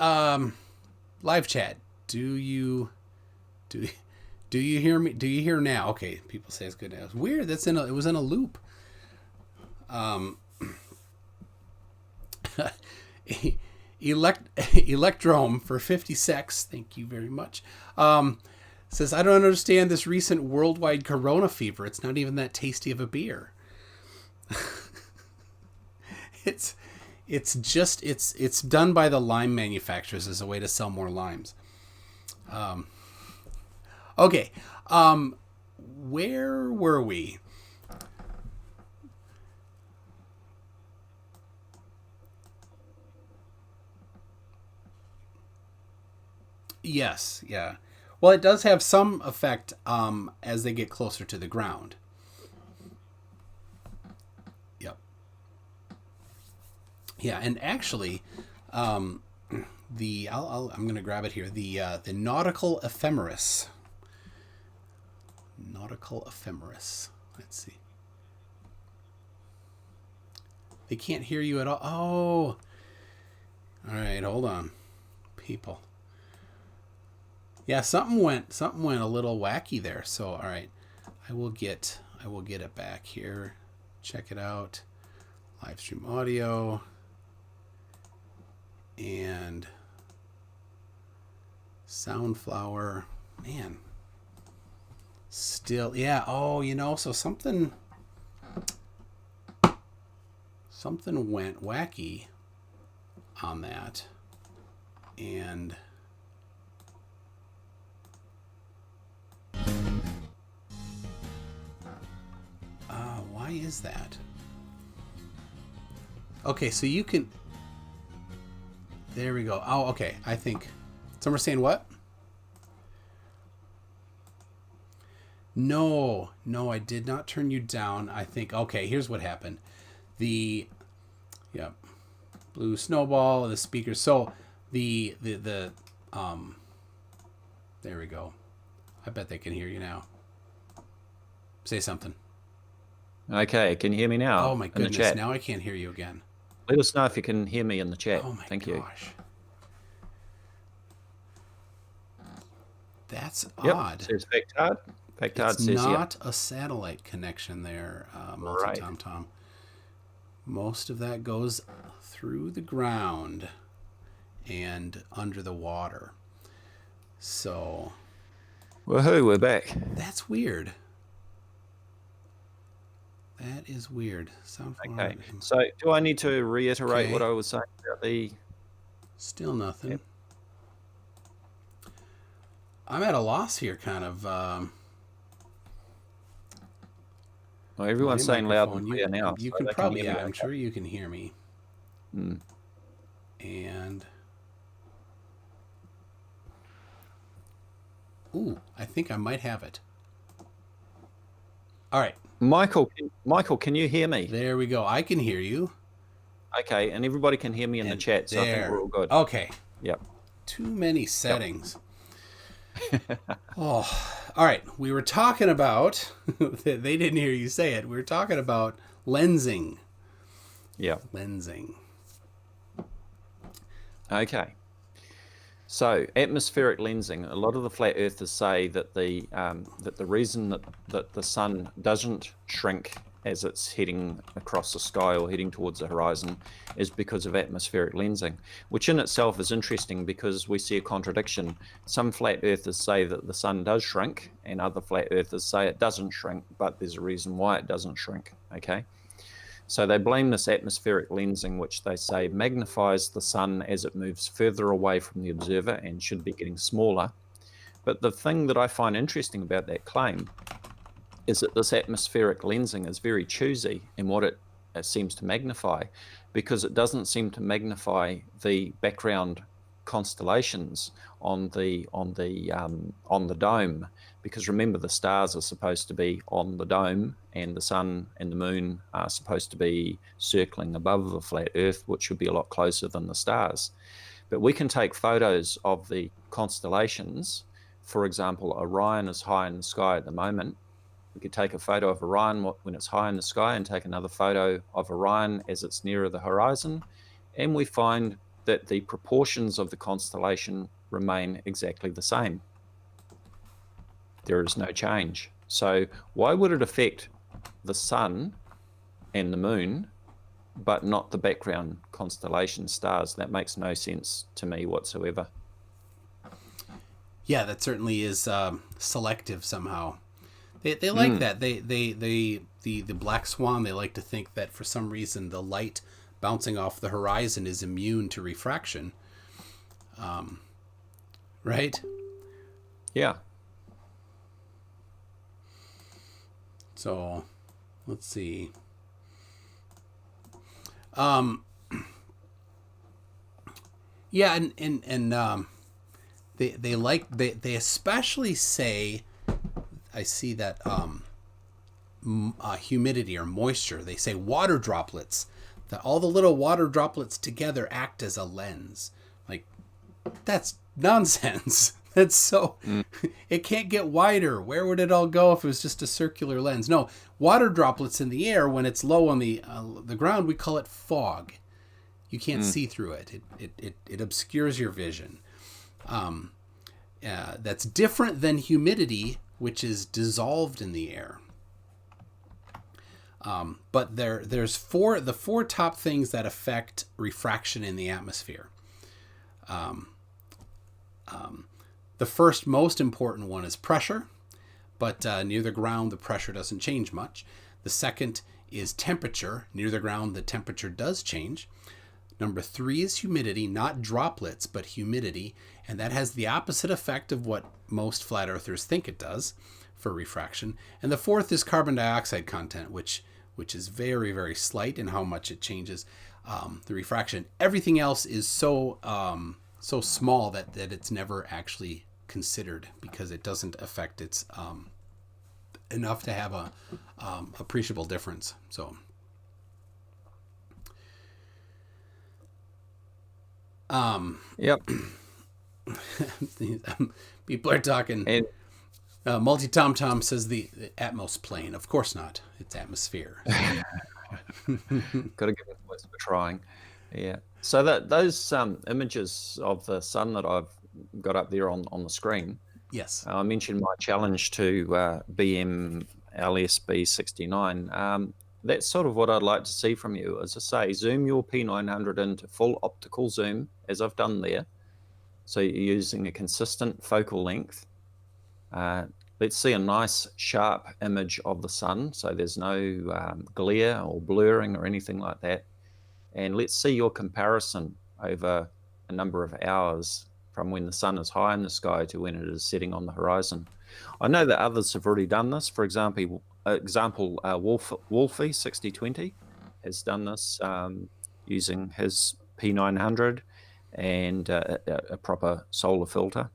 Live chat. Do you hear me? Do you hear now? Okay, people say it's good now. It's weird. It was in a loop. Electrome for 50 secs. Thank you very much. Says, I don't understand this recent worldwide corona fever. It's not even that tasty of a beer. It's done by the lime manufacturers as a way to sell more limes. Okay. Where were we? Yes. Yeah. Well, it does have some effect as they get closer to the ground. Yep. Yeah, and actually, I'm going to grab it here. The nautical ephemeris. Nautical ephemeris. Let's see. They can't hear you at all. Oh. All right, hold on, people. Yeah, something went a little wacky there. So, all right, I will get it back here. Check it out. Live stream audio and Soundflower. Man. Still, yeah. Oh, so something went wacky on that, and why is that? Okay, so you can. There we go. Oh, okay. I think some are saying what? No, I did not turn you down. I think, okay, here's what happened. Blue snowball, the speakers. So there we go. I bet they can hear you now. Say something. Okay, can you hear me now? Oh my in the goodness, chat? now I can't hear you again. Let us know if you can hear me in the chat. Oh my Thank you. gosh. That's Yep. odd. Says Factard. Factard It's says not a satellite connection there, Right. Multi-Tom. Most of that goes through the ground and under the water. So Woohoo, we're back. that's weird. That is weird. Okay. So do I need to reiterate Okay. what I was saying about the... Still nothing. Yep. I'm at a loss here, kind of. Well, everyone's my saying loud microphone. and clear now. You so can they probably, hear me yeah, I'm okay. sure you can hear me. Mm. And ooh, I think I might have it. All right, Michael, can you hear me? there we go. I can hear you. Okay, and everybody can hear me in the And chat, so I think there. we're all good. Okay. Yep. Too many settings. Oh, all right. We were talking about, they didn't hear you say it. We were talking about lensing. Yeah. Lensing. Okay. So atmospheric lensing. A lot of the flat earthers say that the reason that the sun doesn't shrink as it's heading across the sky or heading towards the horizon is because of atmospheric lensing, which in itself is interesting because we see a contradiction. Some flat earthers say that the sun does shrink and other flat earthers say it doesn't shrink, but there's a reason why it doesn't shrink. Okay. So they blame this atmospheric lensing, which they say magnifies the sun as it moves further away from the observer and should be getting smaller. But the thing that I find interesting about that claim is that this atmospheric lensing is very choosy in what it seems to magnify, because it doesn't seem to magnify the background constellations on the dome. Because remember, the stars are supposed to be on the dome, and the sun and the moon are supposed to be circling above the flat Earth, which should be a lot closer than the stars. But we can take photos of the constellations. For example, Orion is high in the sky at the moment. We could take a photo of Orion when it's high in the sky and take another photo of Orion as it's nearer the horizon, and we find that the proportions of the constellation remain exactly the same. There is no change. So why would it affect the sun and the moon, but not the background constellation stars? That makes no sense to me whatsoever. Yeah, that certainly is selective somehow. They like that. The black swan, they like to think that for some reason the light bouncing off the horizon is immune to refraction. Right? Yeah. So, let's see. Yeah, and they especially say, I see that humidity or moisture. They say water droplets, that all the little water droplets together act as a lens. Like, that's nonsense. That's so it can't get wider. Where would it all go if it was just a circular lens? No, water droplets in the air, when it's low on the ground, we call it fog. You can't see through it. It obscures your vision. That's different than humidity, which is dissolved in the air. But there's the four top things that affect refraction in the atmosphere. The first most important one is pressure, but near the ground the pressure doesn't change much. The second is temperature. Near the ground the temperature does change. Number 3 is humidity, not droplets, but humidity, and that has the opposite effect of what most flat earthers think it does for refraction. And the fourth is carbon dioxide content, which is very, very slight in how much it changes the refraction. Everything else is so small that it's never actually considered, because it doesn't affect its enough to have a appreciable difference. So Yep. people are talking. And Multi Tom Tom says the Atmos plane. Of course not. It's atmosphere. got to give it a for trying. Yeah. So those images of the sun that I've got up there on the screen, Yes. I mentioned my challenge to BM LSB 69. That's sort of what I'd like to see from you. As I say, zoom your P900 into full optical zoom, as I've done there. So you're using a consistent focal length. Let's see a nice sharp image of the sun, so there's no glare or blurring or anything like that. And let's see your comparison over a number of hours from when the sun is high in the sky to when it is setting on the horizon. I know that others have already done this. For example, Wolfie 6020 has done this using his P900 and a proper solar filter.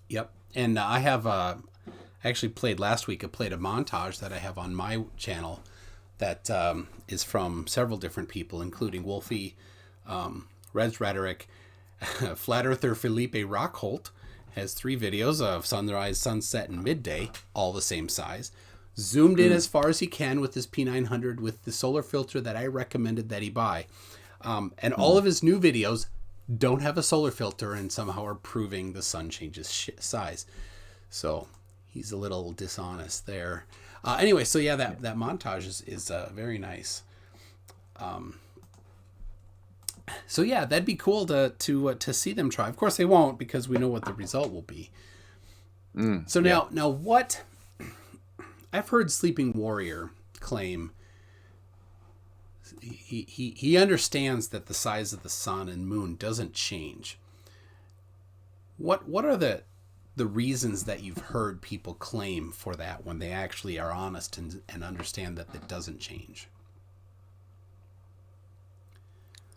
Yep. And I have actually played last week. I played a montage that I have on my channel that is from several different people, including Wolfie, Reds Rhetoric, Flat Earther Felipe Rockholt has 3 videos of sunrise, sunset, and midday, all the same size. Zoomed in as far as he can with his P900 with the solar filter that I recommended that he buy. And all of his new videos don't have a solar filter and somehow are proving the sun changes size. So he's a little dishonest there. Anyway, so yeah, that montage is very nice. So yeah, that'd be cool to see them try. Of course they won't, because we know what the result will be. So now what I've heard Sleeping Warrior claim, he understands that the size of the sun and moon doesn't change. What are the reasons that you've heard people claim for that when they actually are honest and understand that it doesn't change?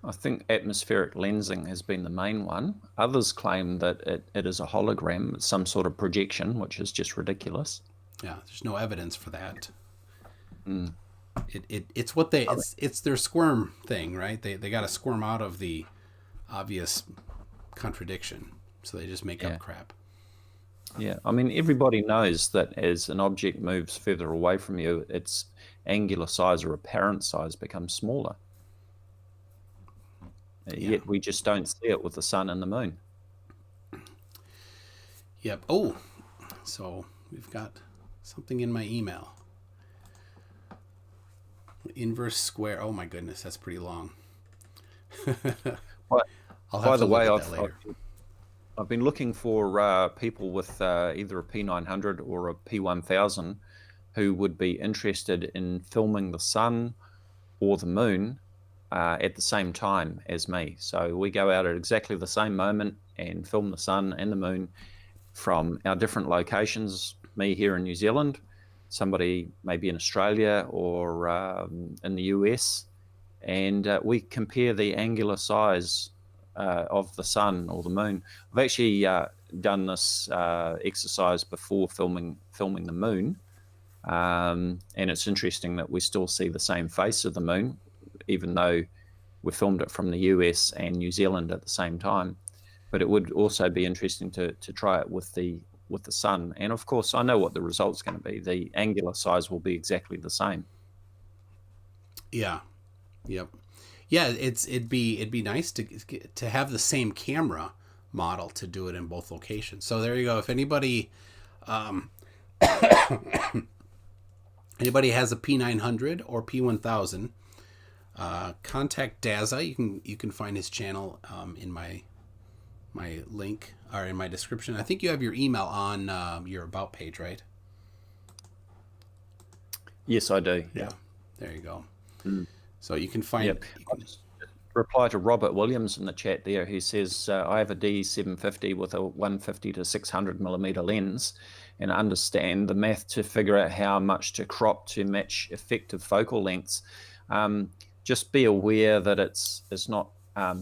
I think atmospheric lensing has been the main one. Others claim that it is a hologram, some sort of projection, which is just ridiculous. Yeah, there's no evidence for that. It's what it's their squirm thing, right? They got to squirm out of the obvious contradiction, so they just make up crap. Yeah, I mean, everybody knows that as an object moves further away from you, its angular size or apparent size becomes smaller. Yet we just don't see it with the sun and the moon. Yep. Oh, so we've got something in my email. Inverse square. Oh my goodness, that's pretty long. I'll have by to the look way, at that later. I've been looking for people with either a P900 or a P1000 who would be interested in filming the sun or the moon at the same time as me. So we go out at exactly the same moment and film the sun and the moon from our different locations. Me here in New Zealand, somebody maybe in Australia or in the US, and we compare the angular size of the sun or the moon. I've actually done this exercise before filming the moon, and it's interesting that we still see the same face of the moon, even though we filmed it from the US and New Zealand at the same time. But it would also be interesting to try it with the sun. And of course, I know what the result's going to be. The angular size will be exactly the same. Yeah. Yep. Yeah, it'd be nice to have the same camera model to do it in both locations. So there you go. If anybody anybody has a P900 or P1000, contact Dazza. You can find his channel in my link or in my description. I think you have your email on your about page, right? Yes, I do. Yeah. There you go. Mm. So you can find. Yep. I'll just reply to Robert Williams in the chat there, who says, I have a D750 with a 150 to 600 millimeter lens, and understand the math to figure out how much to crop to match effective focal lengths. Just be aware that it's not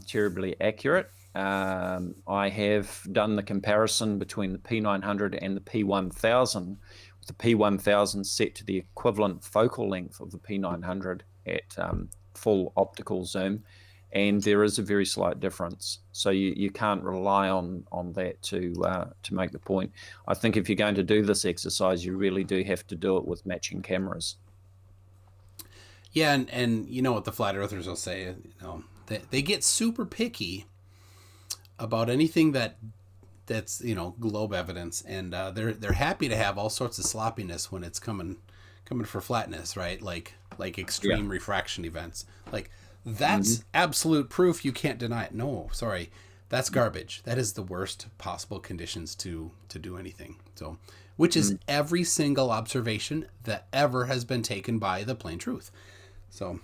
terribly accurate. I have done the comparison between the P900 and the P1000, with the P1000 set to the equivalent focal length of the P900 at full optical zoom, and there is a very slight difference. So you can't rely on that to make the point. I think if you're going to do this exercise, you really do have to do it with matching cameras. Yeah, and you know what the flat earthers will say, you know, they get super picky about anything that's, you know, globe evidence, and they're happy to have all sorts of sloppiness when it's coming for flatness, right? Like extreme refraction events. Like that's absolute proof, you can't deny it. No, sorry, that's garbage. That is the worst possible conditions to do anything. So, which is every single observation that ever has been taken by the plain truth. So.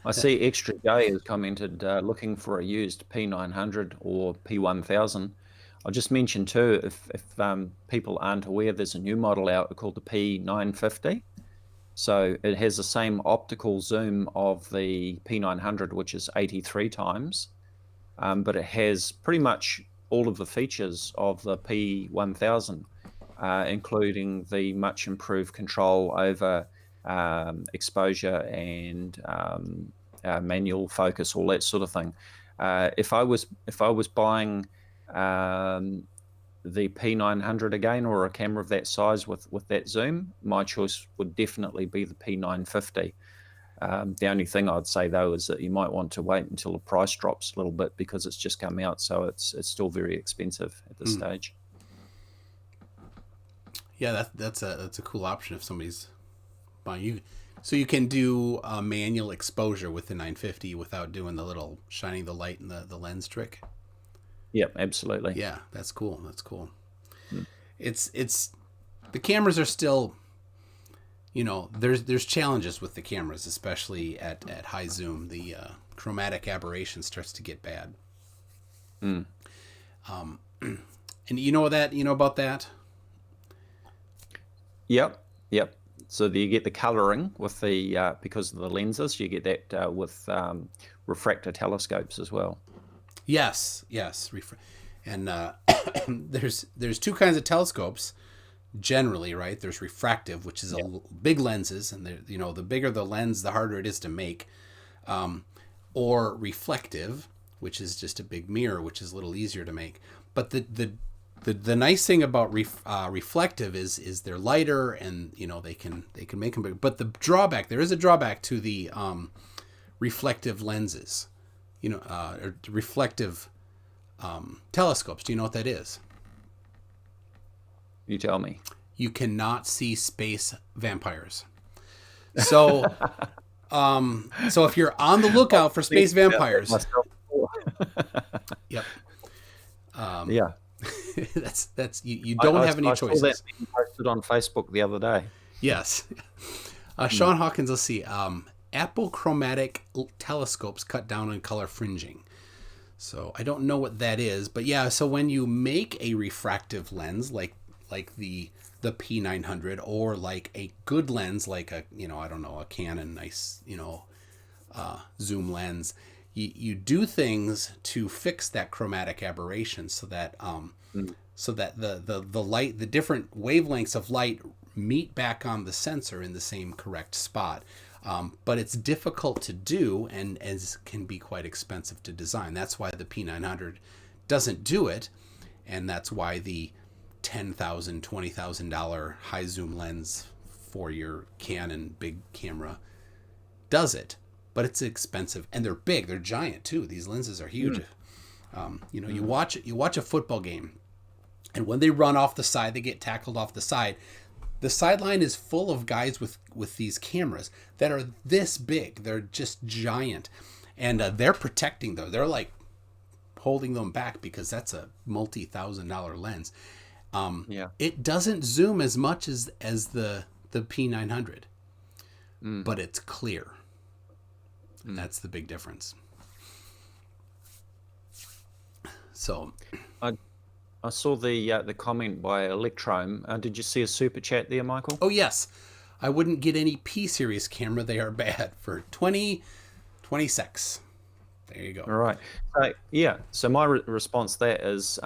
I see Extra Gay has commented, looking for a used P900 or P1000. I'll just mention too, if people aren't aware, there's a new model out called the P950. So it has the same optical zoom of the P900, which is 83 times, but it has pretty much all of the features of the P1000, including the much improved control over exposure and manual focus, all that sort of thing. If I was buying the P900 again, or a camera of that size with that zoom, my choice would definitely be the P950. The only thing I'd say though is that you might want to wait until the price drops a little bit, because it's just come out, so it's still very expensive at this stage. Yeah, that's a cool option if somebody's buying you. So you can do manual exposure with the 950 without doing the little shining the light and the lens trick. Yep, absolutely. Yeah, that's cool. That's cool. It's the cameras are still, you know, there's challenges with the cameras, especially at high zoom. The chromatic aberration starts to get bad. And you know about that? Yep. So you get the coloring with the because of the lenses. You get that with refractor telescopes as well. Yes. And there's two kinds of telescopes generally, right? There's refractive, which is big lenses, and you know, the bigger the lens, the harder it is to make. Or reflective, which is just a big mirror, which is a little easier to make. But the nice thing about reflective is they're lighter, and you know, they can make them big. But there is a drawback to the reflective lenses, you know, or reflective telescopes. Do you know what that is? You tell me. You cannot see space vampires. So, so if you're on the lookout for space vampires, yep. Yeah. that's you don't have any choices. I saw that being posted on Facebook the other day. Yes. Sean Hawkins, let's see. Apochromatic telescopes cut down on color fringing. So I don't know what that is, but yeah. So when you make a refractive lens, like the P900, or like a good lens, like a, you know, I don't know, a Canon nice, you know, zoom lens, you do things to fix that chromatic aberration so that the light, the different wavelengths of light meet back on the sensor in the same correct spot. But it's difficult to do and can be quite expensive to design. That's why the P900 doesn't do it, and that's why the $10,000, $20,000 high zoom lens for your Canon big camera does it. But it's expensive, and they're big, they're giant too. These lenses are huge. You watch a football game, and when they run off the side, they get tackled off the side. The sideline is full of guys with these cameras that are this big. They're just giant, and they're protecting them. They're like holding them back because that's a multi-$1,000 lens. It doesn't zoom as much as the P900, but it's clear. And that's the big difference. So, I saw the comment by Electrome. Did you see a super chat there, Michael? oh yes, I wouldn't get any P series camera. They are bad for 26. There you go. All right. So my response to that is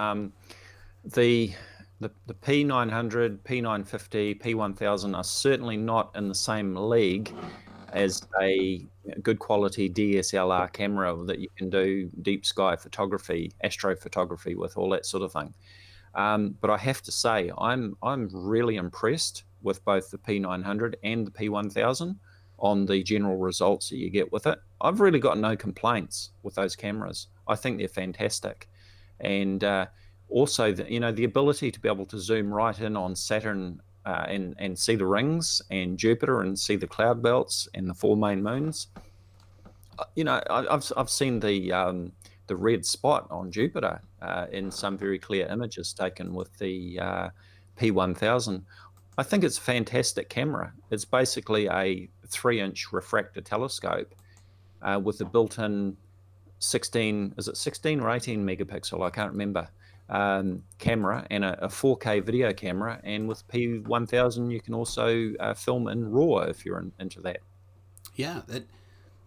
the P900, P950, P1000 are certainly not in the same league as a good quality DSLR camera that you can do deep sky photography, astrophotography with, all that sort of thing. But I have to say, I'm really impressed with both the P900 and the P1000 on the general results that you get with it. I've really got no complaints with those cameras. I think they're fantastic. And also, the ability to be able to zoom right in on Saturn and see the rings, and Jupiter and see the cloud belts and the 4 main moons. I've seen the red spot on Jupiter in some very clear images taken with the P1000. I think it's a fantastic camera. It's basically a 3-inch refractor telescope with a built-in 16 or 18 megapixel, I can't remember, camera, and a 4K video camera. And with P1000 you can also film in RAW if you're into that. Yeah,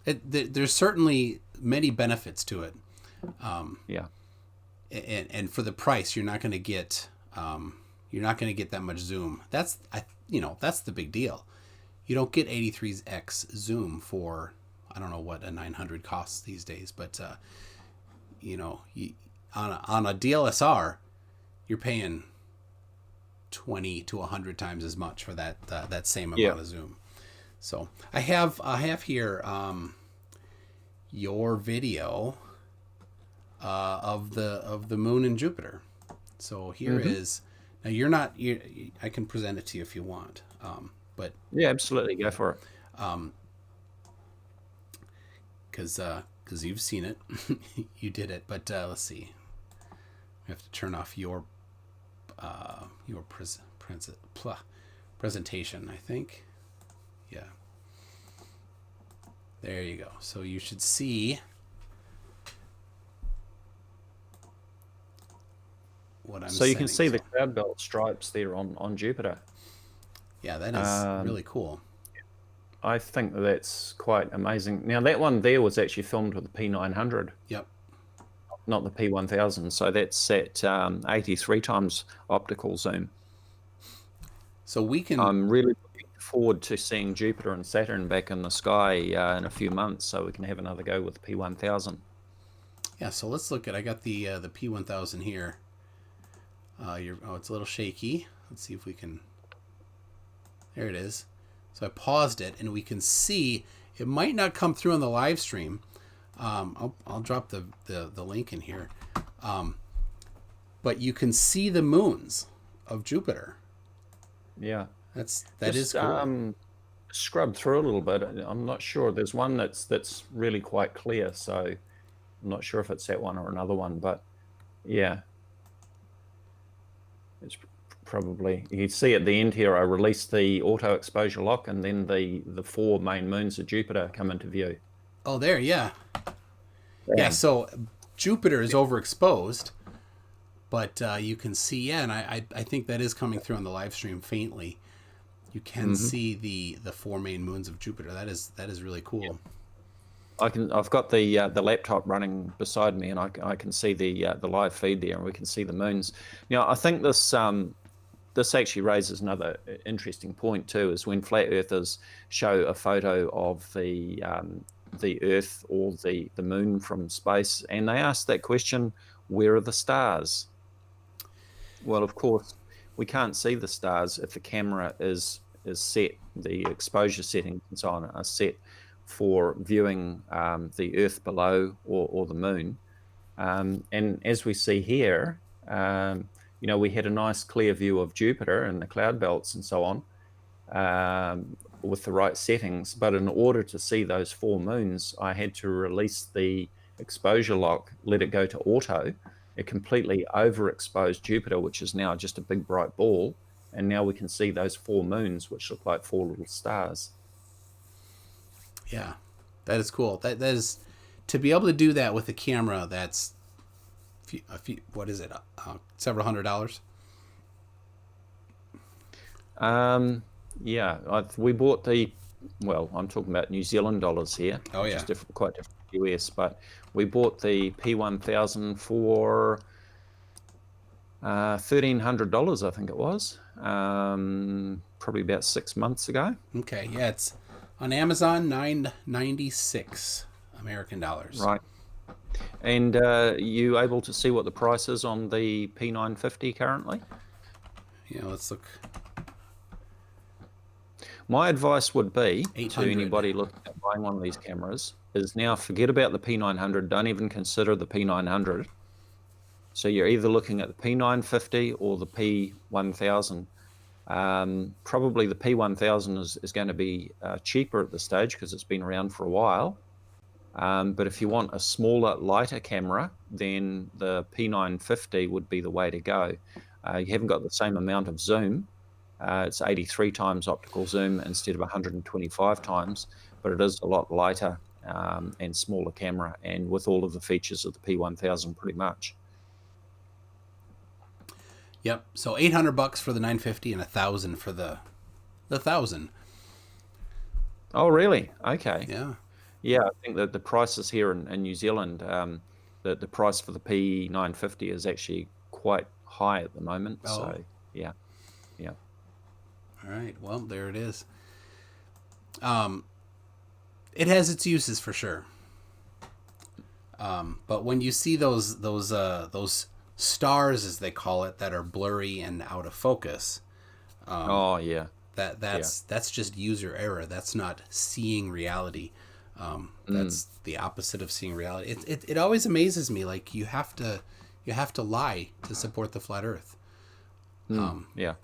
there's certainly many benefits to it. And for the price, you're not going to get that much zoom. That's the big deal. You don't get 83x zoom for, I don't know what a 900 costs these days, but on a DSLR, you're paying 20 to 100 times as much for that same amount of zoom. So I have here your video of the moon and Jupiter. So here is, now I can present it to you if you want, but yeah, absolutely, go for it. Because you've seen it, you did it. But let's see. We have to turn off your presentation, I think. Yeah. There you go. So you should see what I'm saying. So you can see the cloud belt stripes there on Jupiter. Yeah, that is really cool. I think that's quite amazing. Now, that one there was actually filmed with the P900. Yep. Not the P1000. So that's at 83 times optical zoom. So we can... I'm really looking forward to seeing Jupiter and Saturn back in the sky in a few months, so we can have another go with the P1000. Yeah, so let's look at... I got the P1000 here. It's a little shaky. Let's see if we can... There it is. So I paused it, and we can see it might not come through on the live stream. I'll drop the link in here. But you can see the moons of Jupiter. Yeah. That is cool. Scrub through a little bit. I'm not sure. There's one that's really quite clear, so I'm not sure if it's that one or another one, but yeah. It's probably, you can see at the end here, I released the auto exposure lock, and then the 4 main moons of Jupiter come into view. Oh, there, yeah. Yeah, so Jupiter is overexposed, but you can see, and I think that is coming through on the live stream faintly. You can see the 4 main moons of Jupiter. That is really cool. I've got the laptop running beside me, and I can see the live feed there, and we can see the moons. Now, I think this actually raises another interesting point too, is when flat earthers show a photo of the Earth or the moon from space, and they ask that question, where are the stars? Well, of course, we can't see the stars if the camera is set, the exposure settings and so on are set for viewing the Earth below or the moon. And as we see here, we had a nice clear view of Jupiter and the cloud belts and so on with the right settings. But in order to see those 4 moons, I had to release the exposure lock, let it go to auto. It completely overexposed Jupiter, which is now just a big bright ball. And now we can see those 4 moons, which look like 4 little stars. Yeah, that is cool. That is, to be able to do that with a camera that's what is it? Several $100s. Yeah, we bought I'm talking about New Zealand dollars here. Oh, yeah. Which is quite different to US, but we bought the P1000 for $1,300, I think it was, probably about 6 months ago. Okay, yeah, it's on Amazon, $9.96 American dollars. Right. And you able to see what the price is on the P950 currently? Yeah, let's look. My advice would be to 800. anybody looking at buying one of these cameras is now forget about the P900. Don't even consider the P900. So you're either looking at the P950 or the P1000. Probably the P1000 is going to be cheaper at this stage because it's been around for a while. But if you want a smaller, lighter camera, then the P950 would be the way to go. You haven't got the same amount of zoom. It's 83 times optical zoom instead of 125 times, but it is a lot lighter and smaller camera, and with all of the features of the P1000 pretty much. Yep. So $800 for the 950 and $1,000 for the 1,000. Oh, really? Okay. Yeah. Yeah, I think that the prices here in New Zealand, the price for the P950 is actually quite high at the moment. Oh. So, yeah. All right. Well, there it is. It has its uses for sure. But when you see those stars, as they call it, that are blurry and out of focus. Oh yeah. That's just user error. That's not seeing reality. That's the opposite of seeing reality. It always amazes me. Like you have to lie to support the flat Earth. Yeah.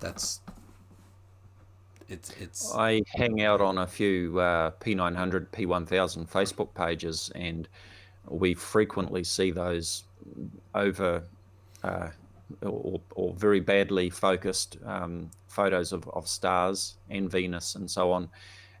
It's. I hang out on a few P900, P1000 Facebook pages, and we frequently see those over or very badly focused photos of stars and Venus and so on.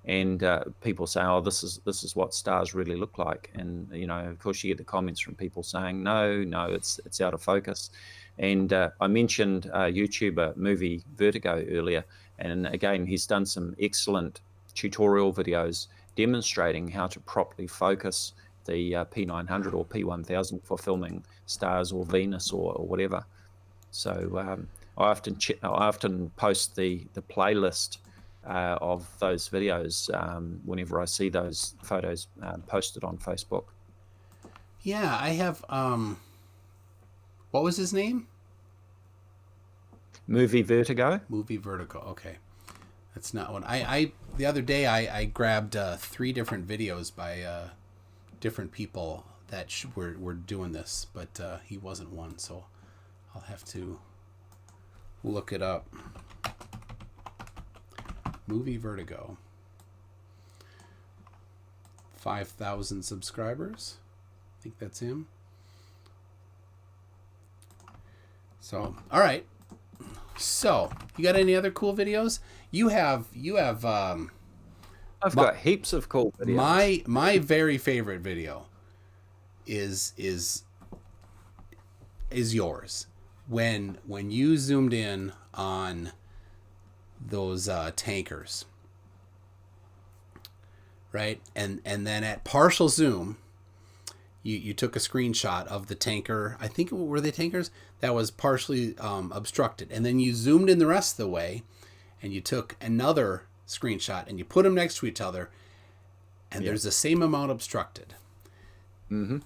And people say, "Oh, this is what stars really look like." And of course, you get the comments from people saying, "No, it's out of focus." And I mentioned YouTuber Movie Vertigo earlier, and again, he's done some excellent tutorial videos demonstrating how to properly focus the P900 or P1000 for filming stars or Venus or whatever. So I often post the playlist of those videos whenever I see those photos posted on Facebook. Yeah, I have. What was his name? Movie Vertigo. Movie Vertigo. Okay, that's not one. I the other day I grabbed 3 different videos by different people that were doing this, but he wasn't one, so I'll have to look it up. Movie Vertigo. 5,000 subscribers. I think that's him. So, all right. So, you got any other cool videos? You have. I've got heaps of cool videos. My very favorite video is yours when you zoomed in on those tankers. right? And then at partial zoom, you took a screenshot of the tanker. I think were they tankers that was partially obstructed, and then you zoomed in the rest of the way, and you took another screenshot and you put them next to each other, and there's the same amount obstructed. Mm-hmm.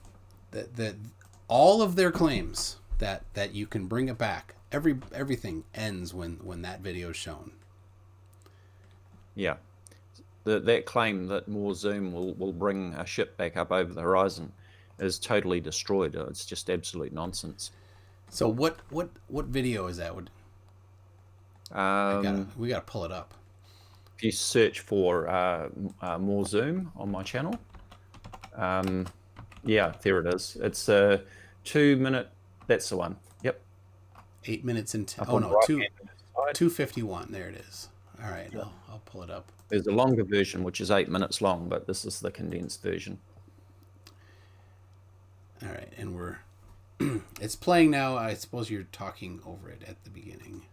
That all of their claims that you can bring it back, everything ends when that video is shown. Yeah. That claim that more zoom will bring a ship back up over the horizon is totally destroyed. It's just absolute nonsense. So what video is that? We gotta pull it up. If you search for more zoom on my channel, yeah, there it is. It's a 2 minute. That's the one. Yep. 8 minutes into. Up Oh on no, the right-hand side. 2:51. There it is. All right, I'll pull it up. There's a longer version which is 8 minutes long, but this is the condensed version. All right, and we're it's playing now. I suppose you're talking over it at the beginning.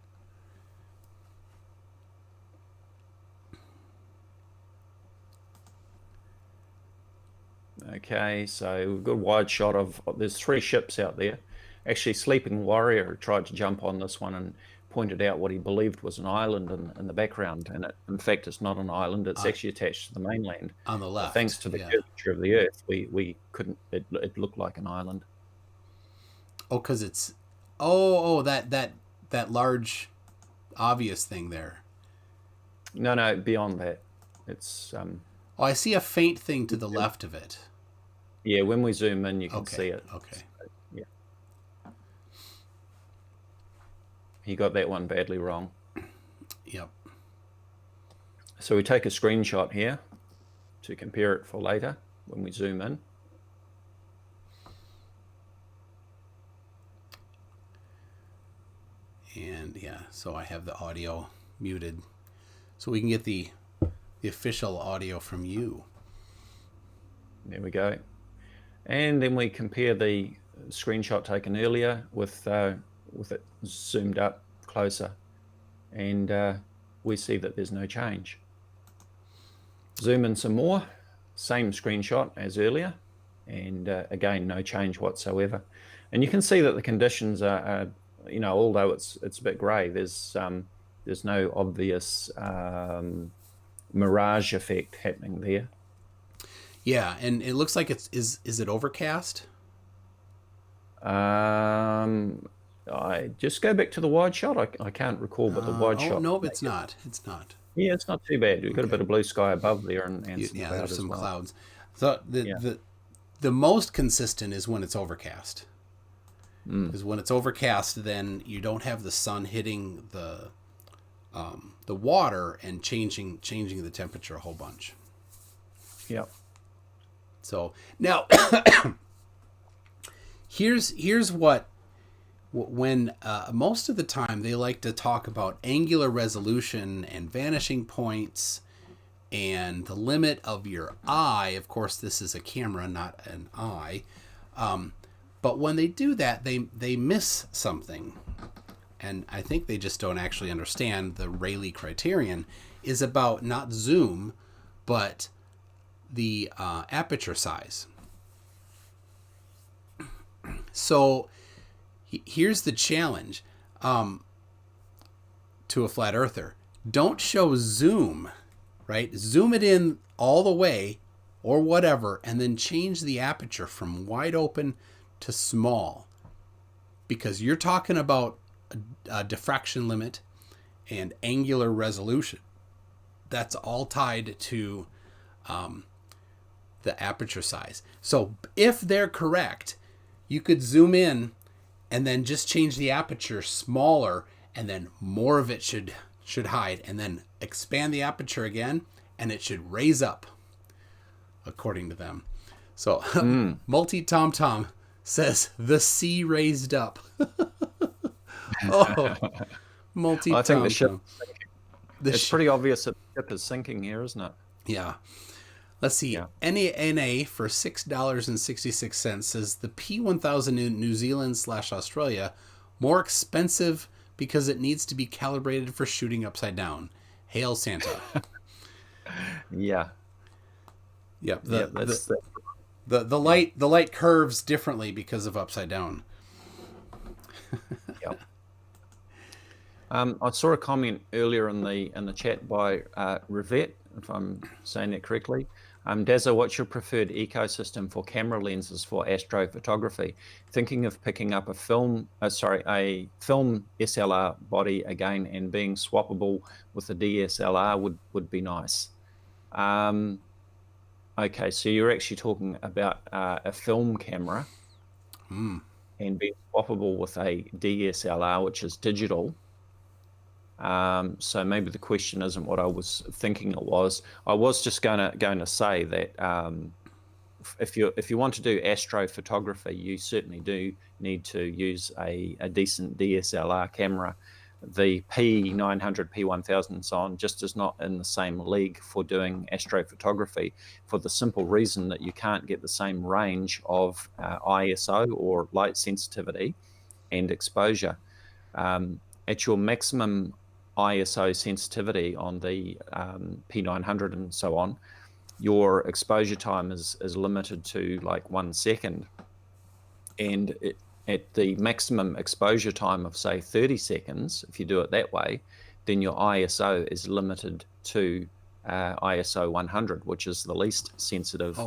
Okay, so we've got a wide shot of there's 3 ships out there. Actually, Sleeping Warrior tried to jump on this one and pointed out what he believed was an island in the background, and in fact it's not an island. It's actually attached to the mainland. On the left. But thanks to the curvature of the Earth, we couldn't. It looked like an island. Oh, because it's that large, obvious thing there. No, beyond that, it's Oh, I see a faint thing to the left of it. yeah. When we zoom in, you can see it. Okay. So, yeah. He got that one badly wrong. Yep. So we take a screenshot here to compare it for later when we zoom in. And yeah, so I have the audio muted, so we can get the official audio from you. There we go. And then we compare the screenshot taken earlier with it zoomed up closer, and we see that there's no change. Zoom in some more, same screenshot as earlier, and again, no change whatsoever. And you can see that the conditions are you know, although it's a bit grey, there's no obvious mirage effect happening there. Yeah, and it looks like is it overcast? I just go back to the wide shot. I can't recall, but the wide shot. No, it's not. It's not. Yeah, it's not too bad. We've got a bit of blue sky above there, and some Yeah, cloud there's as some well. clouds. So the most consistent is when it's overcast. Because when it's overcast, then you don't have the sun hitting the water and changing the temperature a whole bunch. Yep. So now here's what when most of the time they like to talk about angular resolution and vanishing points and the limit of your eye. Of course, this is a camera, not an eye. But when they do that, they miss something. And I think they just don't actually understand the Rayleigh criterion is about not zoom, but the aperture size. So here's the challenge to a flat earther. Don't show zoom, right? Zoom it in all the way or whatever, and then change the aperture from wide open to small, because you're talking about a diffraction limit and angular resolution. That's all tied to the aperture size. So if they're correct, you could zoom in and then just change the aperture smaller, and then more of it should hide, and then expand the aperture again, and it should raise up, according to them. So Multi Tom Tom says the sea raised up. Oh, Multi Tom. I think the ship. It's ship. pretty obvious that the ship is sinking here, isn't it? Yeah. Let's see. Yeah. NA for $6.66 says the P1000 in New Zealand / Australia more expensive because it needs to be calibrated for shooting upside down. Hail Santa. Yeah. Yep. Yeah, that's The light curves differently because of upside down. yeah. I saw a comment earlier in the chat by Rivet, if I'm saying that correctly. Dazza, what's your preferred ecosystem for camera lenses for astrophotography? Thinking of picking up a film SLR body again, and being swappable with a DSLR would be nice. Okay, so you're actually talking about a film camera and being swappable with a DSLR, which is digital. So maybe the question isn't what I was thinking it was. I was just going to say that if you want to do astrophotography, you certainly do need to use a decent DSLR camera. The P900, P1000, and so on just is not in the same league for doing astrophotography, for the simple reason that you can't get the same range of ISO or light sensitivity and exposure. At your maximum ISO sensitivity on the P900 and so on, your exposure time is limited to like 1 second. And at the maximum exposure time of, say, 30 seconds, if you do it that way, then your ISO is limited to ISO 100, which is the least sensitive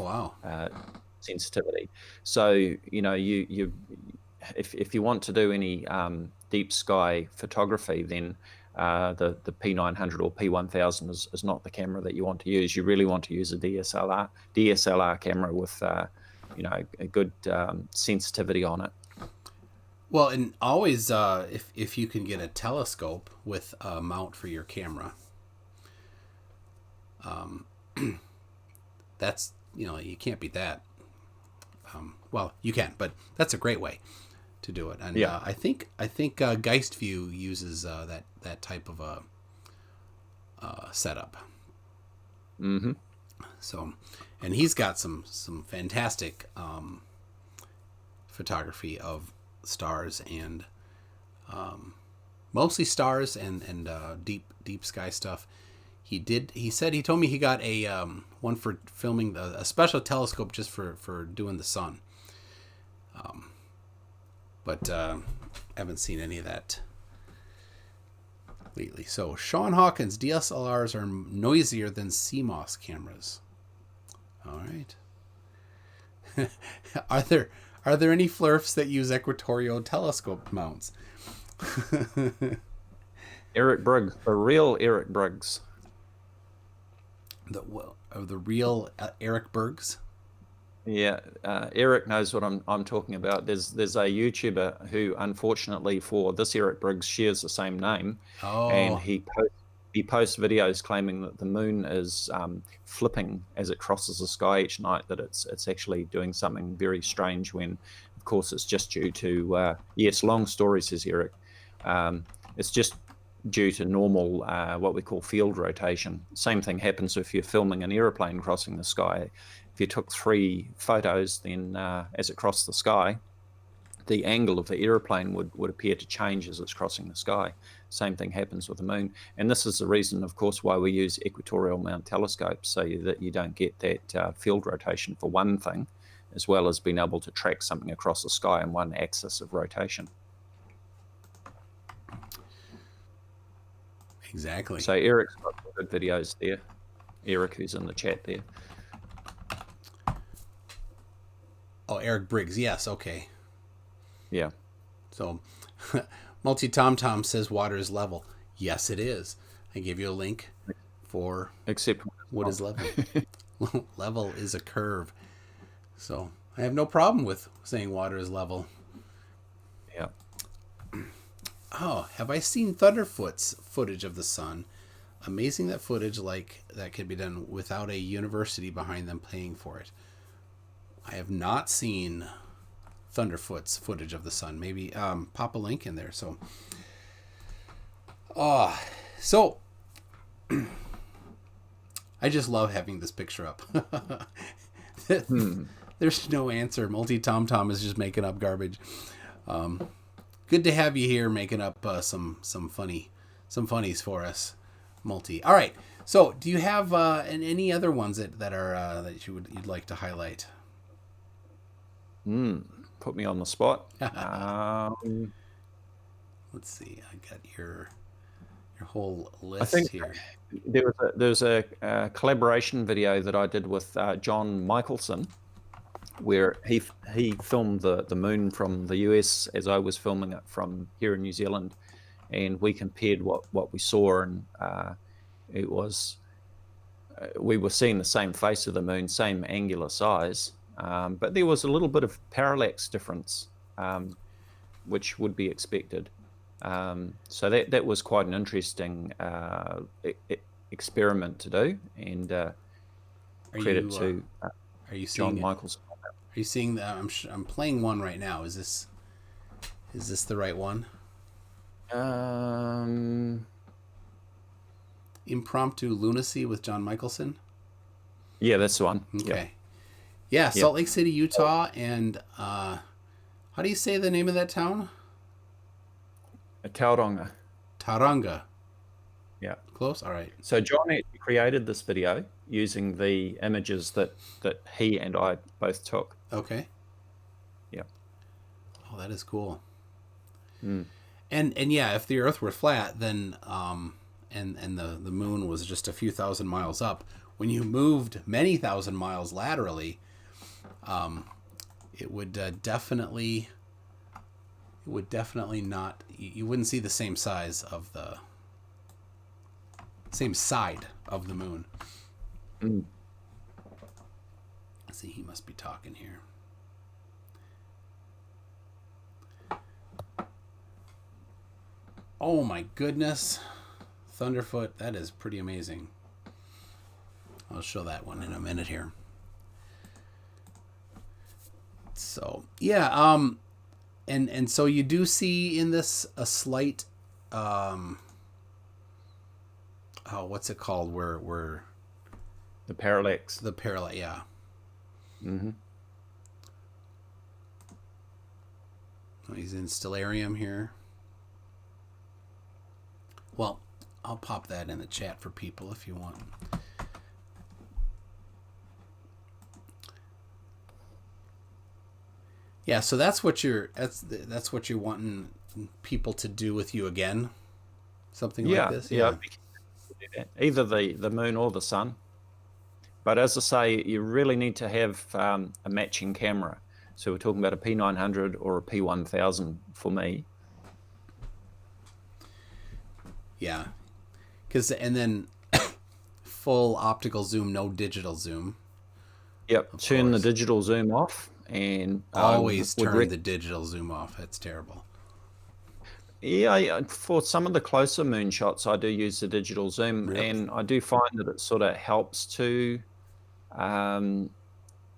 sensitivity. So, you know, if you want to do any deep sky photography, then the P900 or P1000 is not the camera that you want to use. You really want to use a DSLR camera with you know, a good sensitivity on it. Well, and always if you can get a telescope with a mount for your camera, that's, you know, you can't beat that. Well, you can, but that's a great way to do it. And yeah. I think Geistview uses that type of a setup. Mm-hmm. So, and he's got some fantastic photography of stars and mostly stars and deep sky stuff. He told me he got a one for filming a special telescope just for doing the sun. But haven't seen any of that lately. So Sean Hawkins, DSLRs are noisier than CMOS cameras. All right. Are there any flurfs that use equatorial telescope mounts? Eric Briggs, the real Eric Briggs. The real Eric Bergs. Yeah, Eric knows what I'm talking about. There's a YouTuber who, unfortunately for this Eric Briggs, shares the same name, and he posts videos claiming that the moon is flipping as it crosses the sky each night. That it's actually doing something very strange, when, of course, it's just due to yes, long story, says Eric. It's just due to normal what we call field rotation. Same thing happens if you're filming an aeroplane crossing the sky. If you took 3 photos, then as it crossed the sky, the angle of the aeroplane would appear to change as it's crossing the sky. Same thing happens with the moon. And this is the reason, of course, why we use equatorial mount telescopes, so that you don't get that field rotation for one thing, as well as being able to track something across the sky in one axis of rotation. Exactly. So Eric's got good videos there. Eric, who's in the chat there. Oh, Eric Briggs. Yes. Okay. Yeah. So, Multi Tom Tom says water is level. Yes, it is. I gave you a link for except what is level. Level is a curve. So I have no problem with saying water is level. Yeah. Oh, have I seen Thunderfoot's footage of the sun? Amazing that footage like that could be done without a university behind them paying for it. I have not seen Thunderfoot's footage of the sun. Maybe pop a link in there. So, I just love having this picture up. There's no answer. Multi Tom Tom is just making up garbage. Good to have you here making up some funnies for us, multi. All right. So, do you have any other ones that are that you'd like to highlight? Put me on the spot. Let's see. I got your whole list I think here. there's a collaboration video that I did with John Michelson, where he filmed the moon from the US as I was filming it from here in New Zealand, and we compared what we saw, and it was we were seeing the same face of the moon, same angular size, but there was a little bit of parallax difference, which would be expected. So that was quite an interesting experiment to do, and credit to Are you John seeing Michelson. Are you seeing that? I'm playing one right now. Is this the right one? Impromptu Lunacy with John Michelson. Yeah, that's the one. Okay. Yeah, Salt Lake City, Utah, and how do you say the name of that town? Tauranga. Tauranga. Yeah. Close? All right. So John actually created this video using the images that he and I both took. Okay. Yeah. Oh, that is cool. Mm. And yeah, if the Earth were flat, then and the moon was just a few thousand miles up, when you moved many thousand miles laterally, it would definitely not, you wouldn't see the same size of the same side of the moon. Mm. Let's see, he must be talking here. Oh my goodness. Thunderfoot, that is pretty amazing. I'll show that one in a minute here. So, yeah, and so you do see in this a slight what's it called? Where The parallax. the parallax, yeah. Mm-hmm. Oh, he's in stellarium here. Well, I'll pop that in the chat for people if you want. Yeah, so that's what you're wanting people to do with you again, something like this. Yeah. Either the moon or the sun. But as I say, you really need to have a matching camera. So we're talking about a P900 or a P1000 for me. Yeah, and then full optical zoom, no digital zoom. Yep. Turn the digital zoom off, and always turn the digital zoom off. That's terrible. Yeah, for some of the closer moon shots, I do use the digital zoom, Really? and I do find that it sort of helps to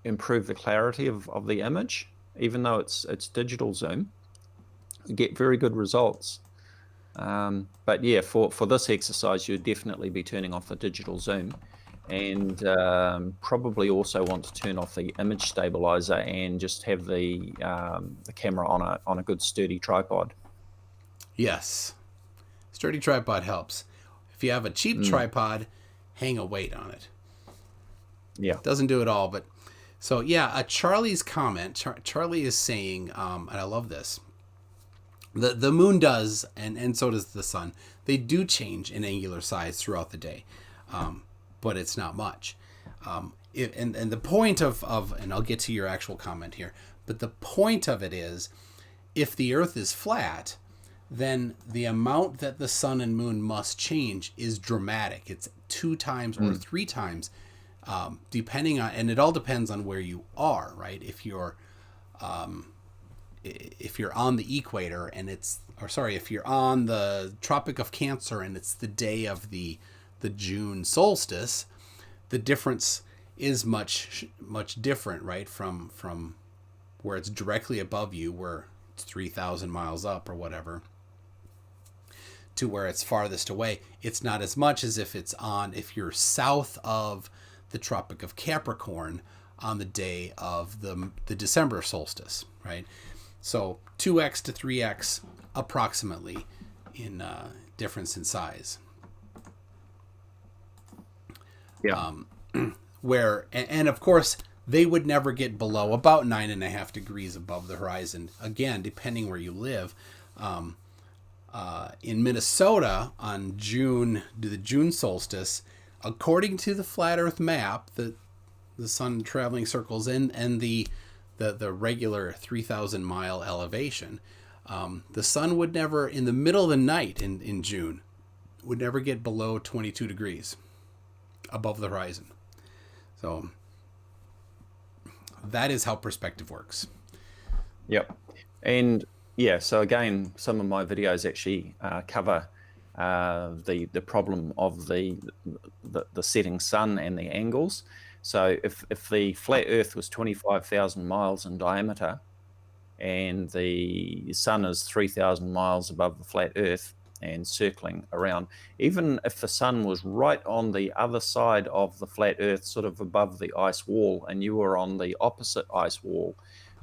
improve the clarity of the image, even though it's digital zoom. You get very good results. But yeah, for this exercise, you'd definitely be turning off the digital zoom, and probably also want to turn off the image stabilizer and just have the camera on a good sturdy tripod. Yes, sturdy tripod helps. If you have a cheap tripod, hang a weight on it. Yeah, doesn't do it all, but so yeah. Charlie's comment. Charlie is saying, and I love this. The moon does, and so does the sun. They do change in angular size throughout the day, but it's not much. And the point of, and I'll get to your actual comment here, but the point of it is, if the Earth is flat, then the amount that the sun and moon must change is dramatic. It's 2 times or 3 times, depending on, and it all depends on where you are, right? If you're on the equator and if you're on the Tropic of Cancer and it's the day of the June solstice, the difference is much different, right? From where it's directly above you, where it's 3,000 miles up or whatever, to where it's farthest away. It's not as much as if you're south of the Tropic of Capricorn on the day of the December solstice, right? So 2x to 3x approximately in difference in size. Yeah. Where and of course they would never get below about 9.5 degrees above the horizon. Again, depending where you live. In Minnesota on the June solstice, according to the flat Earth map, the sun traveling circles and the regular 3,000 mile elevation, the sun would never, in the middle of the night in June, would never get below 22 degrees above the horizon. So that is how perspective works. Yep. And yeah, so again, some of my videos actually cover the problem of the setting sun and the angles. So if the flat Earth was 25,000 miles in diameter and the sun is 3,000 miles above the flat Earth and circling around, even if the sun was right on the other side of the flat Earth, sort of above the ice wall, and you were on the opposite ice wall,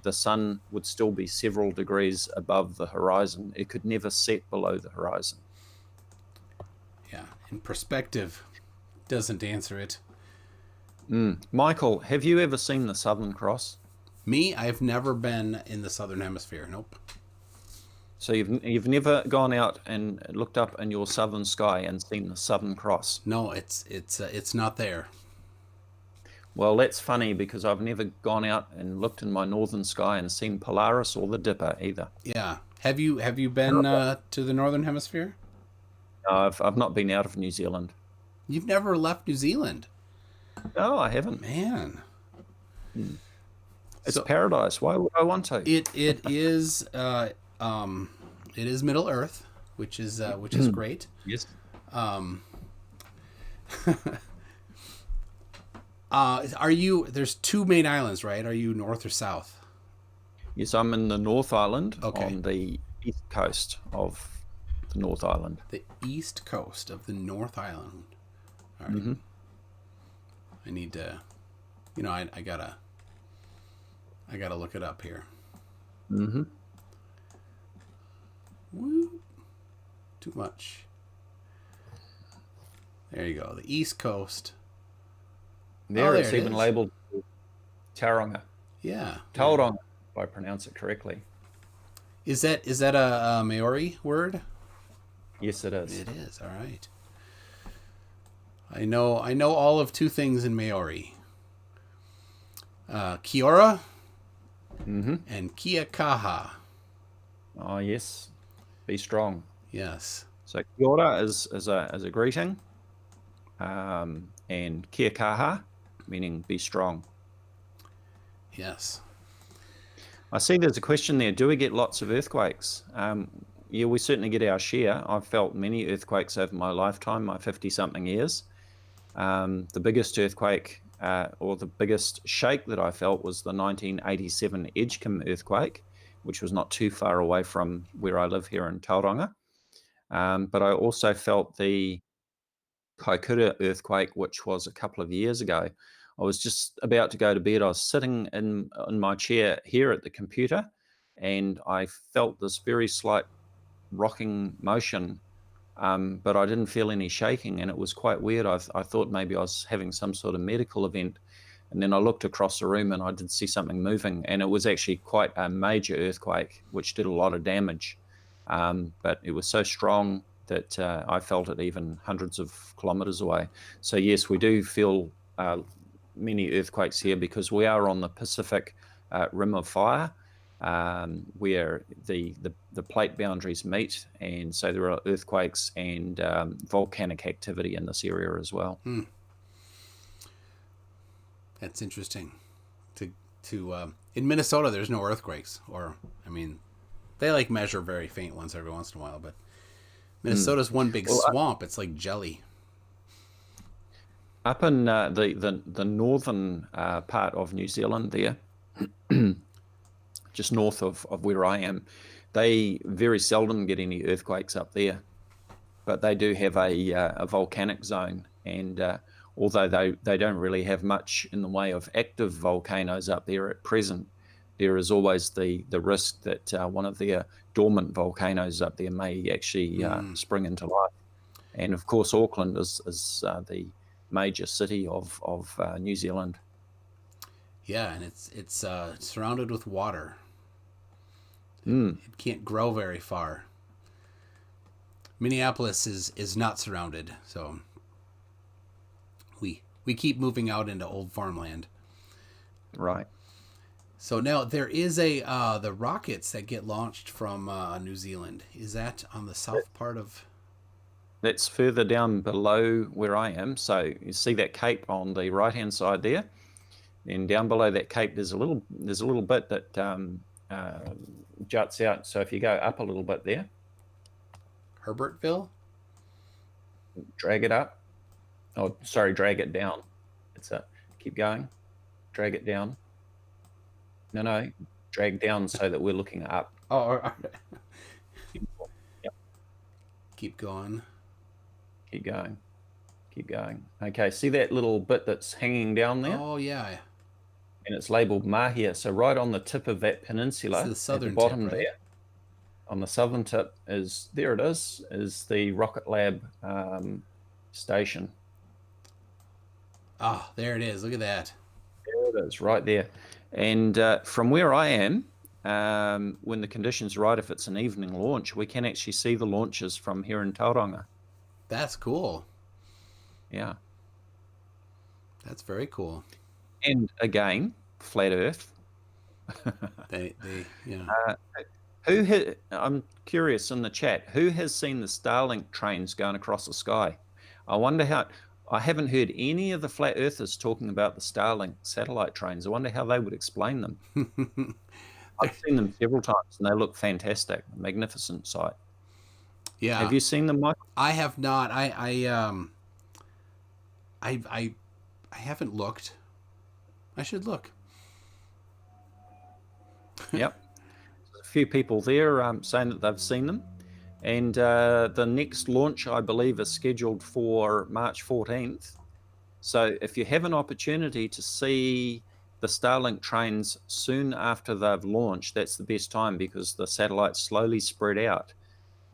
the sun would still be several degrees above the horizon. It could never set below the horizon. Yeah, and perspective doesn't answer it. Michael, have you ever seen the Southern Cross? Me, I've never been in the southern hemisphere. Nope. So you've never gone out and looked up in your southern sky and seen the Southern Cross? No, it's not there. Well, that's funny because I've never gone out and looked in my northern sky and seen Polaris or the Dipper either. Yeah. Have you been to the northern hemisphere? No, I've not been out of New Zealand. You've never left New Zealand? No, I haven't. Man. It's paradise. Why would I want to? It is Middle Earth, which is great. Yes. Are you? There's two main islands, right? Are you north or south? Yes, I'm in the North Island, Okay. on the east coast of the North Island. The east coast of the North Island. All right. I need to, I gotta look it up here. Woo. Too much. There you go. The east coast. There, it's it even is. labeled Tauranga. Yeah. Tauranga, if I pronounce it correctly. Is that a Maori word? Yes, it is. It is. All right. I know all of two things in Maori. Kia ora and kia kaha. Oh, yes. Be strong. Yes. So kia ora is a greeting, and kia kaha, meaning be strong. Yes. I see there's a question there. Do we get lots of earthquakes? Yeah, we certainly get our share. I've felt many earthquakes over my lifetime, my 50-something years. The biggest earthquake or the biggest shake that I felt was the 1987 Edgecombe earthquake, which was not too far away from where I live here in Tauranga. But I also felt the Kaikoura earthquake, which was a couple of years ago. I was just about to go to bed. I was sitting in my chair here at the computer, and I felt this very slight rocking motion, but I didn't feel any shaking, and it was quite weird. I thought maybe I was having some sort of medical event, and then I looked across the room and I did see something moving, and it was actually quite a major earthquake, which did a lot of damage, but it was so strong that I felt it even hundreds of kilometers away. So yes, we do feel many earthquakes here because we are on the Pacific Rim of Fire, where the plate boundaries meet, and so there are earthquakes and volcanic activity in this area as well. That's interesting. In Minnesota, there's no earthquakes, they measure very faint ones every once in a while, but Minnesota's one big swamp. It's like jelly. Up in the northern part of New Zealand there, just north of where I am, they very seldom get any earthquakes up there, but they do have a volcanic zone, and although they don't really have much in the way of active volcanoes up there at present, there is always the risk that one of their dormant volcanoes up there may actually spring into life. And of course, Auckland is major city of New Zealand. Yeah, and it's surrounded with water. Mm. It can't grow very far. Minneapolis is not surrounded, so we keep moving out into old farmland. Right. So now there is the rockets that get launched from New Zealand. Is that on the south part of? That's further down below where I am. So you see that cape on the right hand side there, and down below that cape there's a little bit that juts out. So if you go up a little bit there, Herbertville? drag it up. Oh, sorry, drag it down. Keep going. Drag it down. No, drag down so that we're looking up. Oh, all right. Yep. Keep going. Keep going. Keep going. Okay, see that little bit that's hanging down there? Oh, yeah. And it's labeled Mahia. So right on the tip of that peninsula, It's the southern at the bottom tip, right? there, on the southern tip is the Rocket Lab station. Ah, there it is. Look at that. There it is, right there. And from where I am, when the conditions are right, if it's an evening launch, we can actually see the launches from here in Tauranga. That's cool. Yeah. That's very cool. And again, flat Earth. They I'm curious in the chat, who has seen the Starlink trains going across the sky? I wonder how. I haven't heard any of the flat earthers talking about the Starlink satellite trains. I wonder how they would explain them. I've seen them several times and they look fantastic. Magnificent sight. Yeah. Have you seen them, Mike? I have not. I haven't looked. I should look. Yep. There's a few people there saying that they've seen them. And the next launch, I believe, is scheduled for March 14th. So if you have an opportunity to see the Starlink trains soon after they've launched, that's the best time because the satellites slowly spread out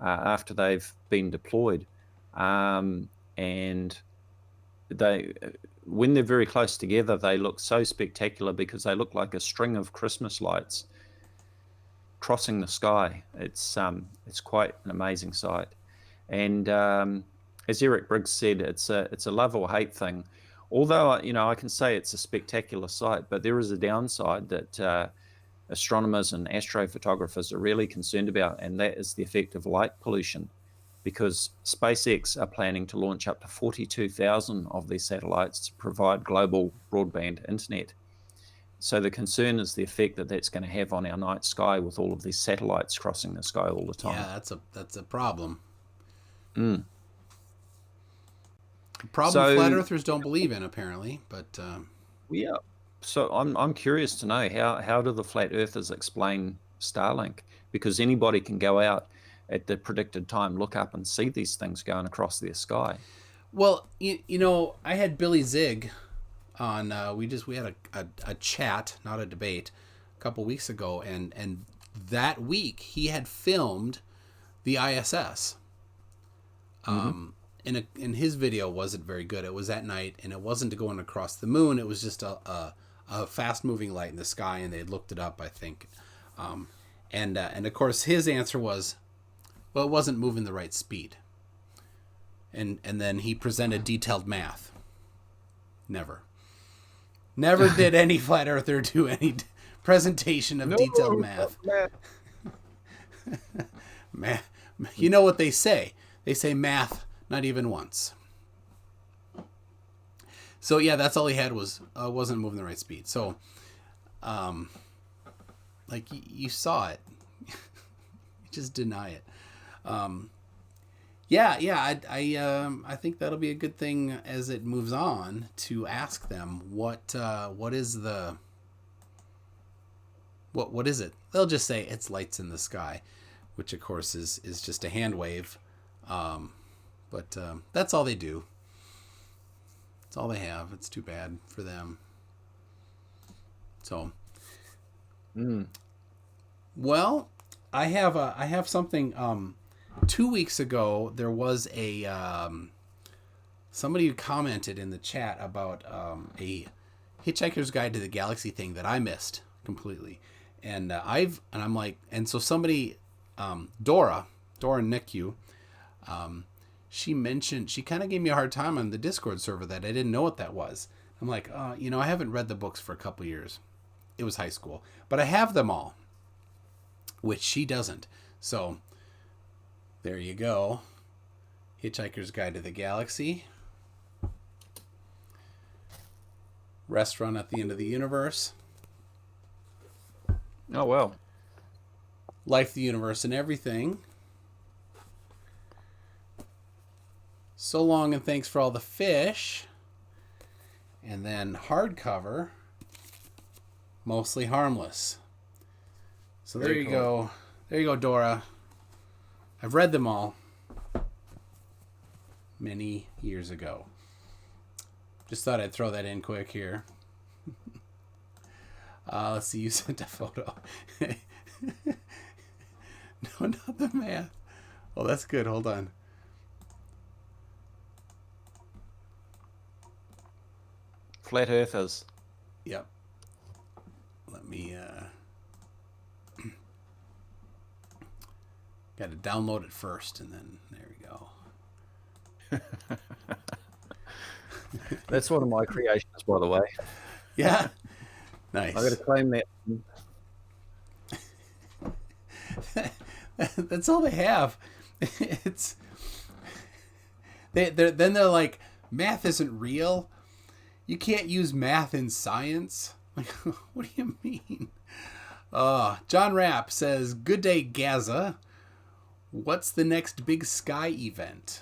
after they've been deployed. And when they're very close together, they look so spectacular because they look like a string of Christmas lights crossing the sky. It's quite an amazing sight. And as Eric Briggs said, it's a love or hate thing. Although I can say it's a spectacular sight, but there is a downside that astronomers and astrophotographers are really concerned about, and that is the effect of light pollution, because SpaceX are planning to launch up to 42,000 of these satellites to provide global broadband internet. So the concern is the effect that that's going to have on our night sky with all of these satellites crossing the sky all the time. Yeah, that's a problem. Mm. A problem flat earthers don't believe in, apparently, but yeah. So I'm curious to know how do the flat earthers explain Starlink? Because anybody can go out at the predicted time, look up and see these things going across their sky. Well, I had Billy Zig on. We had a chat, not a debate, a couple weeks ago, and that week he had filmed the ISS. And his video wasn't very good. It was at night, and it wasn't going across the moon. It was just a fast-moving light in the sky, and they had looked it up, I think. And of course, his answer was, well, it wasn't moving the right speed. And then he presented detailed math. Never did any flat earther do any presentation of detailed math. Math. You know what they say? They say math not even once. So yeah, that's all he had was wasn't moving the right speed. So, like you saw it, you just deny it. I think that'll be a good thing as it moves on to ask them what is it? They'll just say it's lights in the sky, which of course is just a hand wave. But that's all they do. That's all they have. It's too bad for them. So, well, I have something. 2 weeks ago, there was a somebody commented in the chat about a Hitchhiker's Guide to the Galaxy thing that I missed completely, and I'm like, and so somebody, Dora Nicu, she kind of gave me a hard time on the Discord server that I didn't know what that was. I'm like, I haven't read the books for a couple years. It was high school, but I have them all, which she doesn't. So there you go. Hitchhiker's Guide to the Galaxy. Restaurant at the End of the Universe. Oh, well. Life, the Universe, and Everything. So Long and Thanks for All the Fish. And then hardcover, Mostly Harmless. So there you go. There you go, Dora. I've read them all many years ago. Just thought I'd throw that in quick here. Let's see, you sent a photo. No, not the math. Oh, that's good. Hold on. Flat Earthers. Yep. Let me, got to download it first, and then there we go. That's one of my creations, by the way. Yeah. Nice. I got to claim that. That's all they have. It's they're like, math isn't real. You can't use math in science. Like, what do you mean? John Rapp says, "Good day, Gaza. What's the next big sky event?"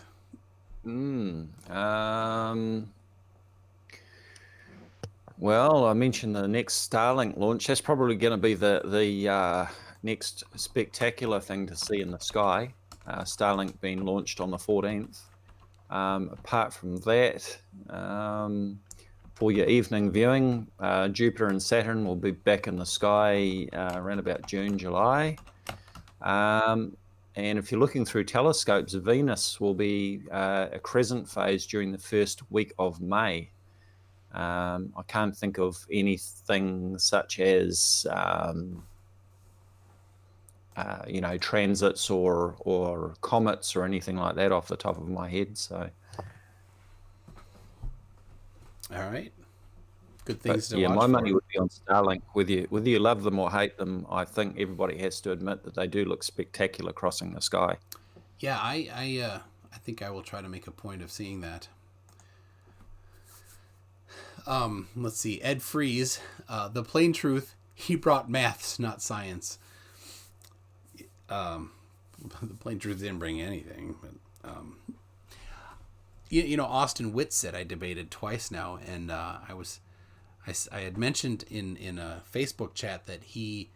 Well, I mentioned the next Starlink launch. That's probably going to be the next spectacular thing to see in the sky. Starlink being launched on the 14th. Apart from that, for your evening viewing, Jupiter and Saturn will be back in the sky around about June, July. And if you're looking through telescopes, Venus will be a crescent phase during the first week of May. I can't think of anything such as transits or comets or anything like that off the top of my head. So, all right, good things to yeah, watch my for. money would be on Starlink. Whether you love them or hate them, I think everybody has to admit that they do look spectacular crossing the sky. Yeah, I think I will try to make a point of seeing that. Let's see. Ed Freeze, the plain truth, he brought maths, not science. The plain truth didn't bring anything, but Austin Whitsitt I debated twice now, and I had mentioned in a Facebook chat that the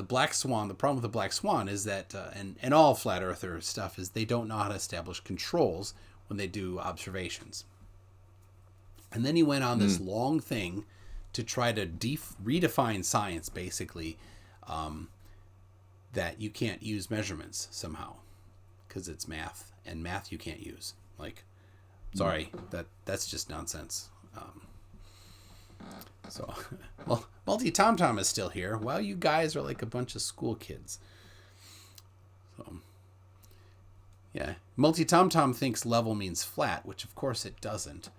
black swan, the problem with the black swan is that and all flat earther stuff is they don't know how to establish controls when they do observations. And then he went on this long thing to try to redefine science, basically, that you can't use measurements somehow because it's math, and math you can't use. Like, sorry, that's just nonsense. So, well, Multi Tom Tom is still here. Well, you guys are like a bunch of school kids. So, yeah, Multi Tom Tom thinks level means flat, which of course it doesn't.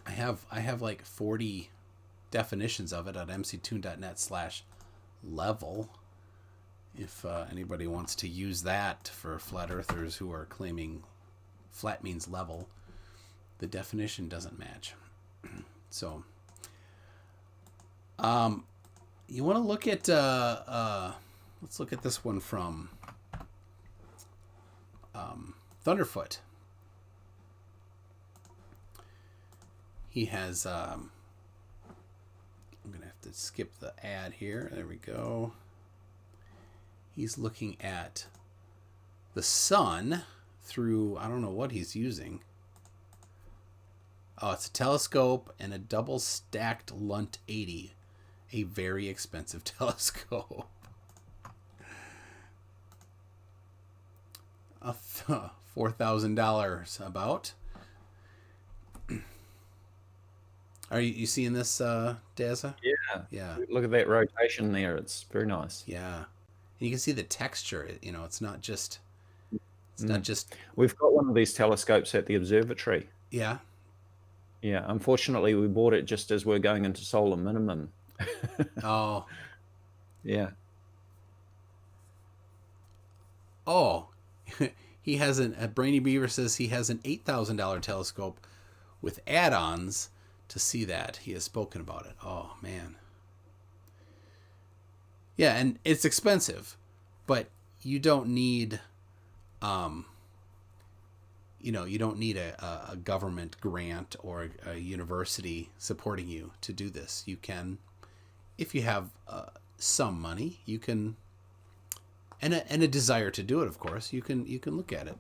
I have like 40 definitions of it at mctoon.net/level. If anybody wants to use that for flat earthers who are claiming flat means level, the definition doesn't match. So, you want to look at let's look at this one from Thunderfoot. He has, I'm going to have to skip the ad here. There we go. He's looking at the sun through, I don't know what he's using. Oh, it's a telescope and a double stacked Lunt 80. A very expensive telescope. A $4,000 about. Are you seeing this, Dazza? Yeah. Yeah. Look at that rotation there. It's very nice. Yeah. And you can see the texture. You know, it's not just. It's not just. We've got one of these telescopes at the observatory. Yeah. Yeah. Unfortunately, we bought it just as we're going into solar minimum. Oh. Yeah. Oh. He has Brainy Beaver says he has an $8,000 telescope with add-ons to see that. He has spoken about it. Oh man. Yeah, and it's expensive, but you don't need, you don't need a government grant or a university supporting you to do this. You can, if you have some money, you can, and a desire to do it, of course, you can look at it.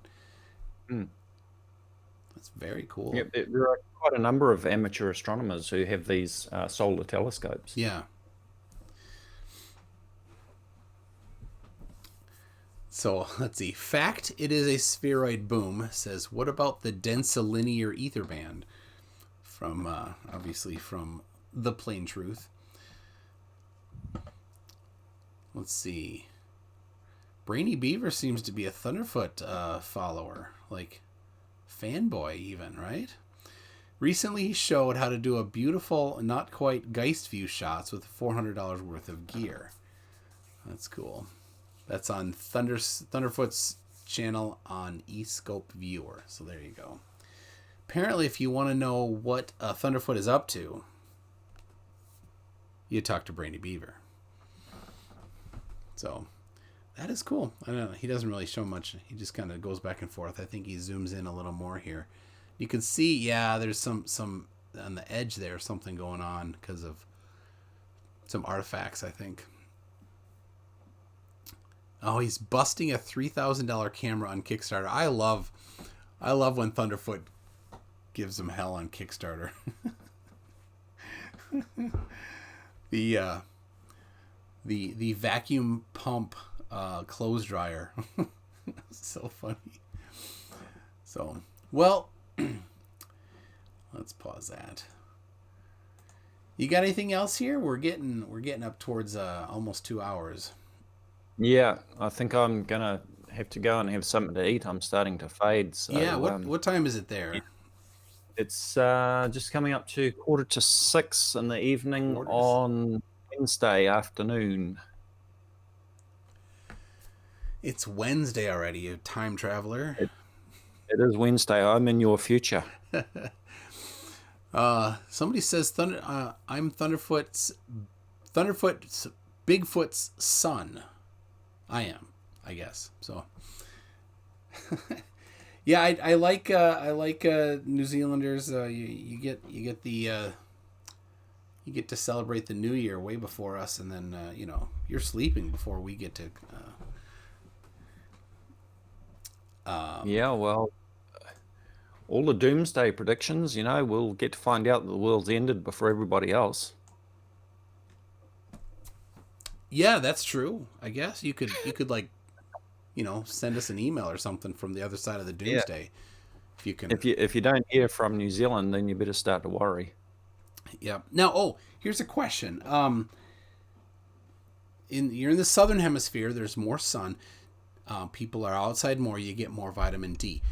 That's very cool. Yep, there are quite a number of amateur astronomers who have these solar telescopes. Yeah. So let's see. Fact: it is a spheroid boom. Says, what about the densilinear ether band? From obviously from The Plain Truth. Let's see. Brainy Beaver seems to be a Thunderfoot follower, like fanboy even, right? Recently he showed how to do a beautiful, not quite Geist view shots with $400 worth of gear. That's cool. That's on Thunderfoot's channel on eScope Viewer. So there you go. Apparently, if you want to know what Thunderfoot is up to, you talk to Brainy Beaver. So that is cool. I don't know. He doesn't really show much. He just kind of goes back and forth. I think he zooms in a little more here. You can see, yeah, there's some on the edge there, something going on because of some artifacts, I think. Oh, he's busting a $3,000 camera on Kickstarter. I love when Thunderfoot gives him hell on Kickstarter. The vacuum pump clothes dryer. So funny. So, well, let's pause that. You got anything else here? We're getting up towards almost 2 hours. Yeah, I think I'm gonna have to go and have something to eat. I'm starting to fade. So, Yeah, what time is it there? It's just coming up to 5:45 in the evening on Wednesday afternoon. It's Wednesday already, you time traveler. It is Wednesday. I'm in your future. Somebody says I'm Thunderfoot's Bigfoot's son. I am, I guess. So yeah, I like New Zealanders. You get to celebrate the New Year way before us, and then you're sleeping before we get to. Yeah, well, all the doomsday predictions, we'll get to find out that the world's ended before everybody else. Yeah, that's true. I guess you could send us an email or something from the other side of the doomsday. Yeah. If you can. If you don't hear from New Zealand, then you better start to worry. Yeah. Now, here's a question. You're in the southern hemisphere. There's more sun. People are outside more. You get more vitamin D.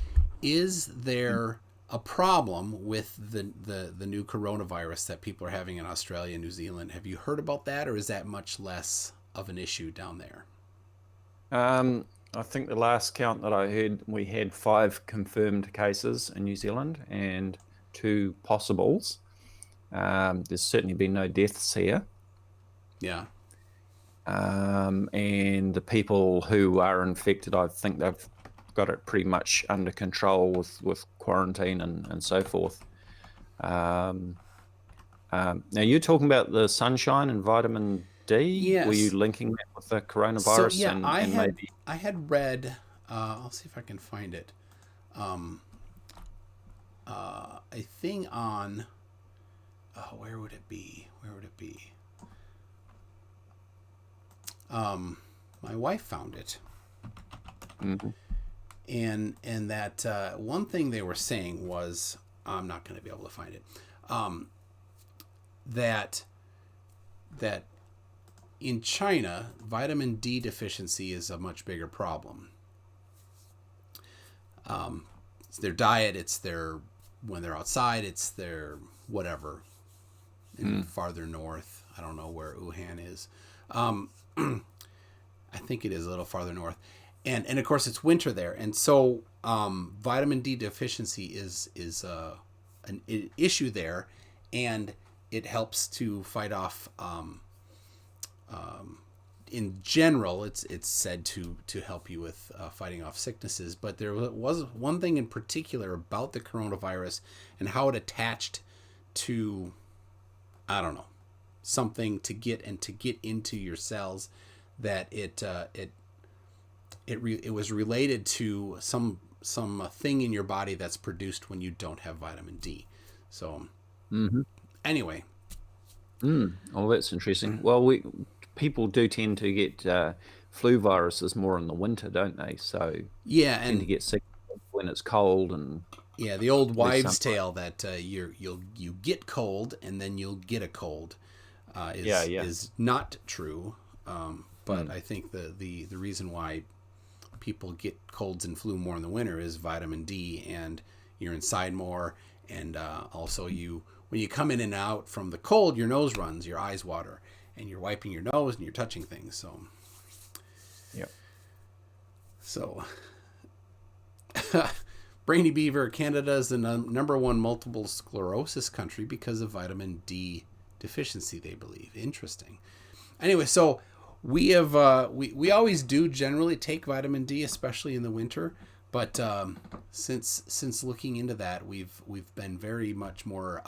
Is there a problem with the new coronavirus that people are having in Australia and New Zealand? Have you heard about that, or is that much less of an issue down there? I think the last count that I heard, we had 5 confirmed cases in New Zealand and 2 possibles. There's certainly been no deaths here. Yeah. And the people who are infected, I think they've got it pretty much under control with quarantine and so forth. Now you're talking about the sunshine and vitamin D. Yes. Were you linking that with the coronavirus? So yeah, I had read. I'll see if I can find it. A thing on. Where would it be? My wife found it. Mm-hmm. and that one thing they were saying was, I'm not going to be able to find it, that in China, vitamin D deficiency is a much bigger problem. It's their diet, it's their, when they're outside, it's their whatever, in farther north. I don't know where Wuhan is. I think it is a little farther north. And of course it's winter there. And so vitamin D deficiency is an issue there, and it helps to fight off, in general, it's said to help you with fighting off sicknesses. But there was one thing in particular about the coronavirus and how it attached to, I don't know, something to get into your cells, that it was related to some thing in your body that's produced when you don't have vitamin D. So anyway. Oh, that's interesting. Well, people do tend to get flu viruses more in the winter, don't they? So yeah, tend to get sick when it's cold. And yeah, the old wives' tale that you get cold and then you'll get a cold is not true. But I think the reason why people get colds and flu more in the winter is vitamin D, and you're inside more, and also when you come in and out from the cold, your nose runs, your eyes water, and you're wiping your nose and you're touching things. So, yep. So, Brainy Beaver, Canada is the number one multiple sclerosis country because of vitamin D deficiency, they believe. Interesting. Anyway, so we have we always do generally take vitamin D, especially in the winter. But since looking into that, we've been very much more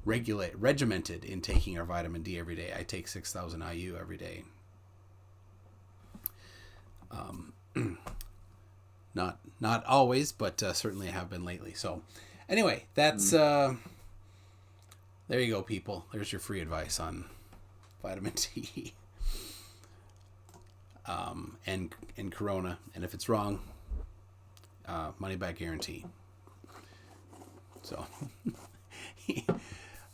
regimented in taking our vitamin D every day. I take 6,000 IU every day. Not always, but certainly I have been lately. So anyway, that's there you go, people. There's your free advice on vitamin D and Corona. And if it's wrong, money back guarantee. So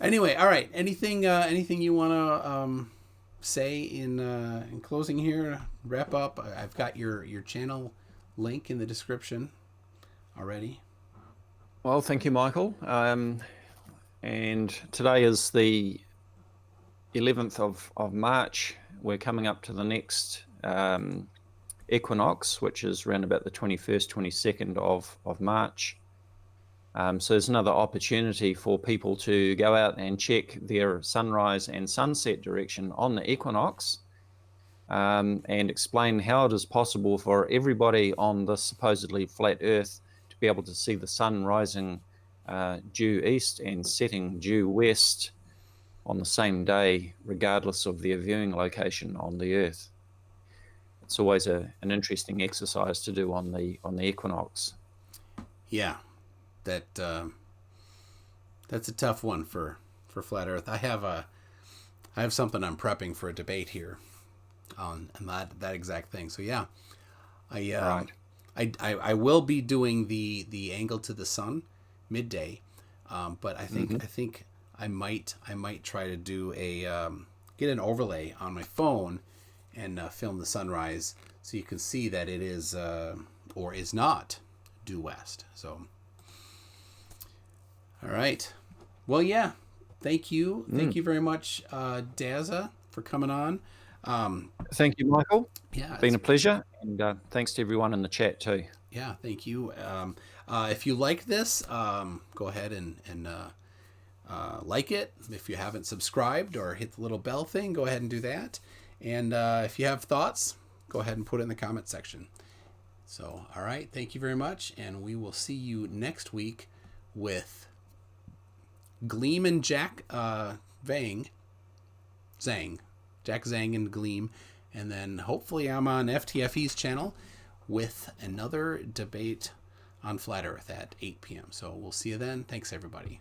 anyway, all right. Anything you want to say in closing here? Wrap up. I've got your channel link in the description already. Well, thank you, Michael. And today is the 11th of March. We're coming up to the next equinox, which is around about the 21st, 22nd of March. So there's another opportunity for people to go out and check their sunrise and sunset direction on the equinox, and explain how it is possible for everybody on this supposedly flat Earth to be able to see the sun rising due east and setting due west on the same day, regardless of their viewing location on the Earth. It's always an interesting exercise to do on the equinox. Yeah, that's a tough one for flat Earth. I have something I'm prepping for a debate here on that exact thing. So yeah, I will be doing the angle to the sun midday, but I think I might try to do get an overlay on my phone and film the sunrise so you can see that it is or is not due west. So all right, well, yeah, thank you very much, Dazza, for coming on. Thank you, Michael. Yeah, it's been a pleasure, and thanks to everyone in the chat too. Yeah, thank you. If you like this, go ahead and like it. If you haven't subscribed or hit the little bell thing, go ahead and do that. And if you have thoughts, go ahead and put it in the comment section. So, all right, thank you very much, and we will see you next week with Gleam and Jack Zhang, Jack Zhang and Gleam, and then hopefully I'm on FTFE's channel with another debate on Flat Earth at 8 p.m. So we'll see you then. Thanks, everybody.